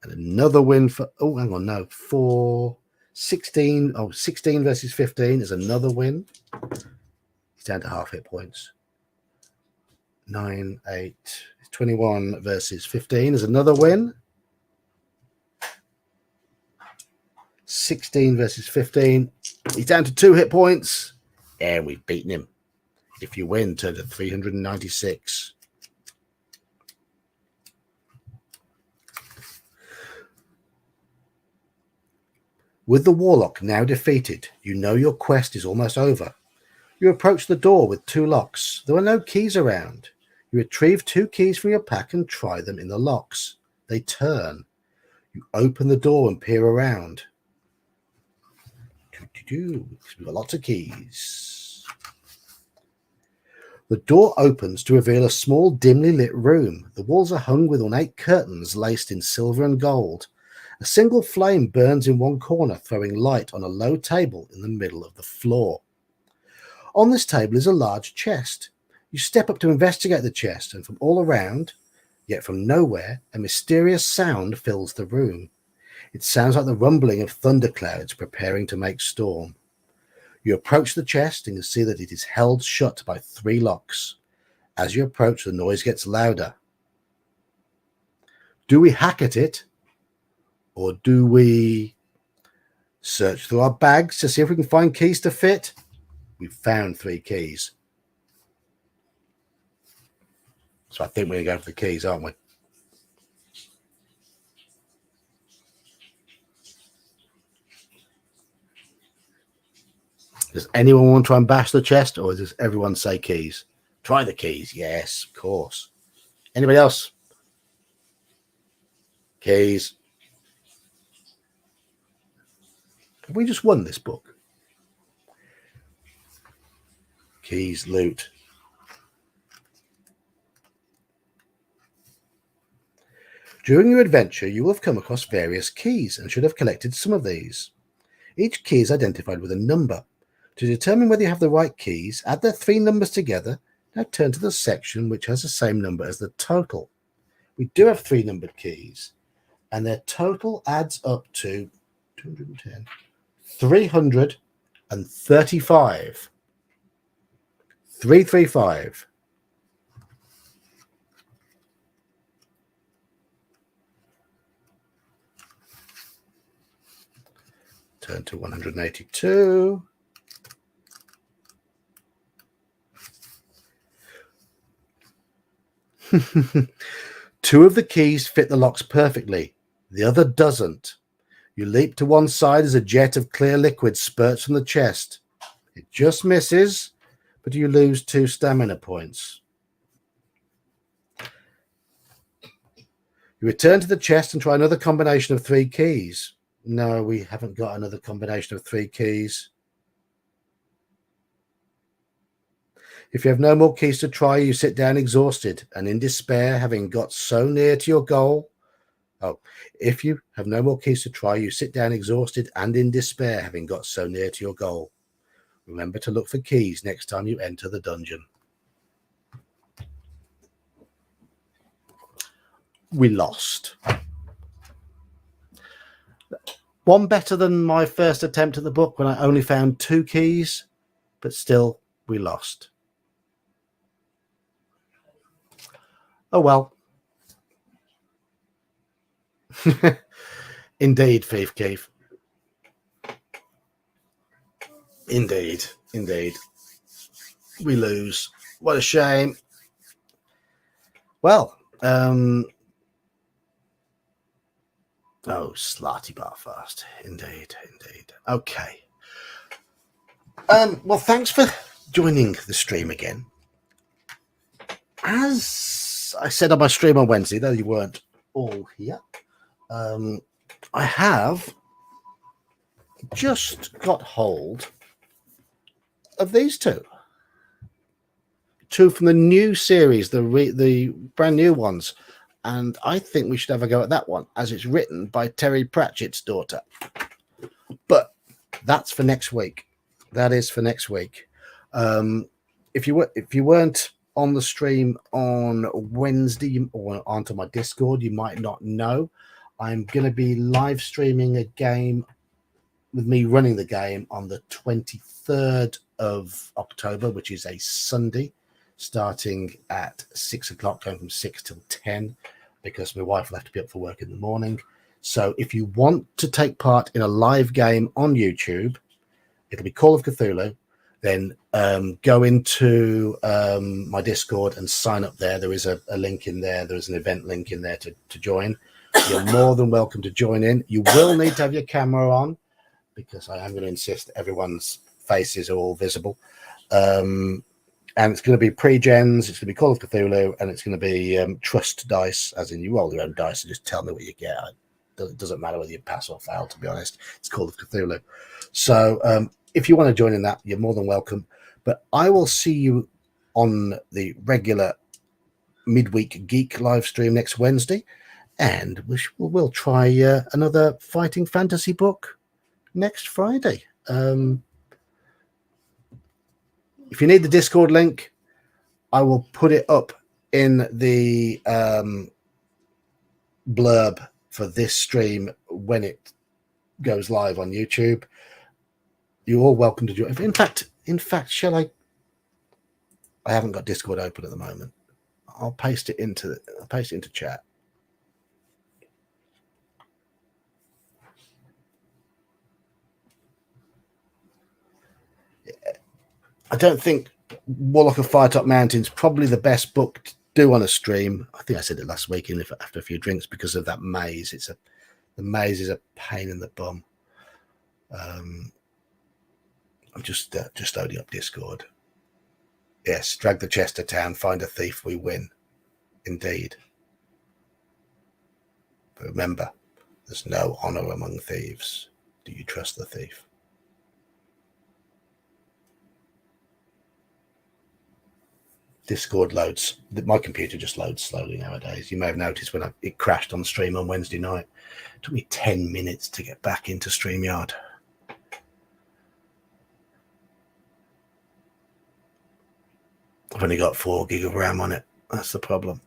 And another win for... Oh, hang on, no. 16 versus 15 is another win. He's down to half hit points. 9, 8, 21 versus 15 is another win. 16 versus 15. He's down to 2 hit points. And we've beaten him. If you win, turn to 396. With the Warlock now defeated, you know your quest is almost over. You approach the door with 2 locks. There are no keys around. You retrieve 2 keys from your pack and try them in the locks. They turn. You open the door and peer around. We've got lots of keys. The door opens to reveal a small, dimly lit room. The walls are hung with ornate curtains laced in silver and gold. A single flame burns in one corner, throwing light on a low table in the middle of the floor. On this table is a large chest. You step up to investigate the chest, and from all around, yet from nowhere, a mysterious sound fills the room. It sounds like the rumbling of thunderclouds preparing to make storm. You approach the chest and you see that it is held shut by 3 locks. As you approach, the noise gets louder. Do we hack at it? Or do we search through our bags to see if we can find keys to fit? We've found 3 keys. So I think we're going to go for the keys, aren't we? Does anyone want to unbash the chest, or does everyone say keys? Try the keys. Yes, of course. Anybody else? Keys. Have we just won this book? Keys, loot. During your adventure, you will have come across various keys and should have collected some of these. Each key is identified with a number. To determine whether you have the right keys, add their 3 numbers together. Now turn to the section which has the same number as the total. We do have 3 numbered keys, and their total adds up to 335. 335. Turn to 182. Two of the keys fit the locks perfectly. The other doesn't. You leap to one side as a jet of clear liquid spurts from the chest. It just misses, but you lose 2 stamina points. You return to the chest and try another combination of 3 keys. No, we haven't got another combination of 3 keys. If you have no more keys to try, you sit down exhausted and in despair, having got so near to your goal. If you have no more keys to try, you sit down exhausted and in despair, having got so near to your goal. Remember to look for keys next time you enter the dungeon. We lost. One better than my first attempt at the book when I only found 2 keys, but still we lost. Oh well. Indeed, Thief Keith. Indeed. We lose. What a shame. Well, oh, Slarty Barfast. Indeed. Okay. Well, thanks for joining the stream again. As I said on my stream on Wednesday, though you weren't all here, I have just got hold of these two from the new series, the brand new ones, and I think we should have a go at that one, as it's written by Terry Pratchett's daughter. But that's for next week. That is for next week. If you weren't on the stream on Wednesday or onto my Discord, you might not know I'm going to be live streaming a game with me running the game on the 23rd of October, which is a Sunday, starting at 6 o'clock, going from 6 till 10, because my wife will have to be up for work in the morning. So if you want to take part in a live game on YouTube, it'll be Call of Cthulhu. Then go into my Discord and sign up there. There is a link in there. There is an event link in there to join. You're more than welcome to join in. You will need to have your camera on, because I am going to insist everyone's faces are all visible. And it's going to be pre-gens, it's going to be Call of Cthulhu, and it's going to be trust dice, as in you roll your own dice and just tell me what you get. It doesn't matter whether you pass or fail, to be honest. It's Call of Cthulhu. So if you want to join in that, you're more than welcome. But I will see you on the regular midweek geek live stream next Wednesday, and we'll try another fighting fantasy book next Friday. If you need the Discord link, I will put it up in the blurb for this stream when it goes live on YouTube. You're all welcome to join. In fact, shall I haven't got Discord open at the moment. I'll paste it into chat. I don't think Warlock of Firetop Mountain's probably the best book to do on a stream. I think I said it last week after a few drinks, because of that maze. The maze is a pain in the bum. I'm just loading up Discord. Yes, drag the chest to town, find a thief, we win. Indeed. But remember, there's no honor among thieves. Do you trust the thief? Discord loads. My computer just loads slowly nowadays. You may have noticed when it crashed on stream on Wednesday night. It took me 10 minutes to get back into StreamYard. I've only got 4 gig of RAM on it. That's the problem.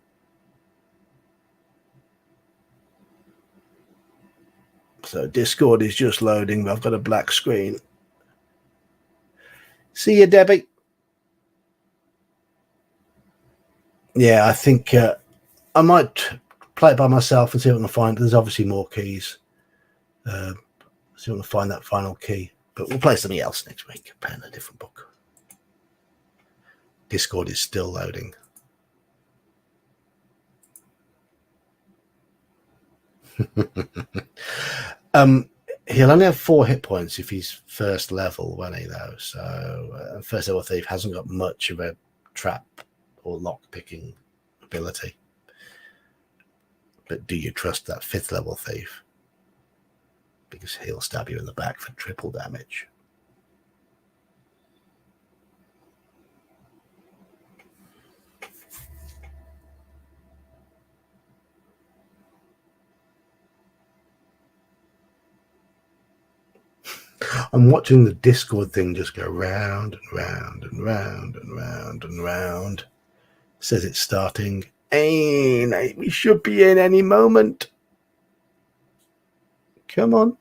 So Discord is just loading, but I've got a black screen. See you, Debbie. Yeah, I think I might play it by myself and see what I can find. There's obviously more keys. See if I can find that final key. But we'll play something else next week. Pen a different book. Discord is still loading. He'll only have 4 hit points if he's first level, won't he, though? So first level thief hasn't got much of a trap or lock picking ability. But do you trust that 5th level thief? Because he'll stab you in the back for triple damage. I'm watching the Discord thing just go round and round and round and round and round. It says it's starting. Hey, we should be in any moment. Come on.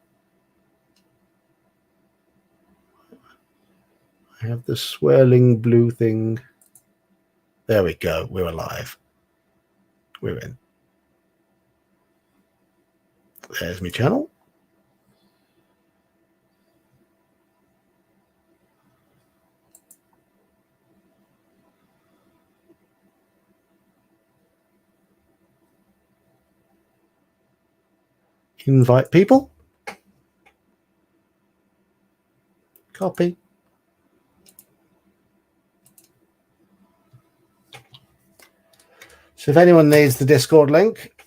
I have the swirling blue thing. There we go. We're alive. We're in. There's my channel. Invite people. Copy. So if anyone needs the Discord link,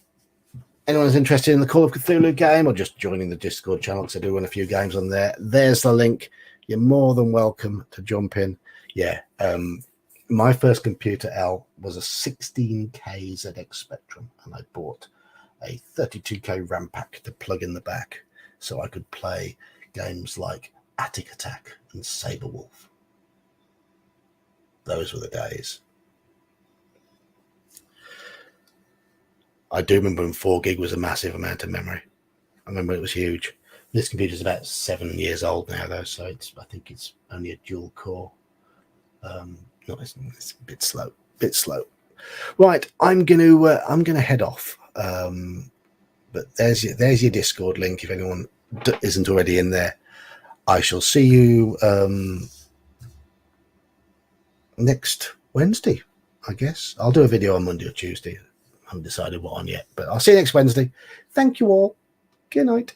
anyone's interested in the Call of Cthulhu game or just joining the Discord channel, because I do run a few games on there, there's the link. You're more than welcome to jump in. Yeah, my first computer, L, was a 16K ZX Spectrum, and I bought a 32K RAM pack to plug in the back so I could play games like Attic Attack and Saberwolf. Those were the days. I do remember when 4 gig was a massive amount of memory. I remember it was huge. This computer's about 7 years old now, though, so I think it's only a dual core. No, it's a bit slow. Right, I'm gonna head off. But there's your Discord link if anyone isn't already in there. I shall see you next Wednesday, I guess. I'll do a video on Monday or Tuesday. I haven't decided what on yet, but I'll see you next Wednesday. Thank you all. Good night.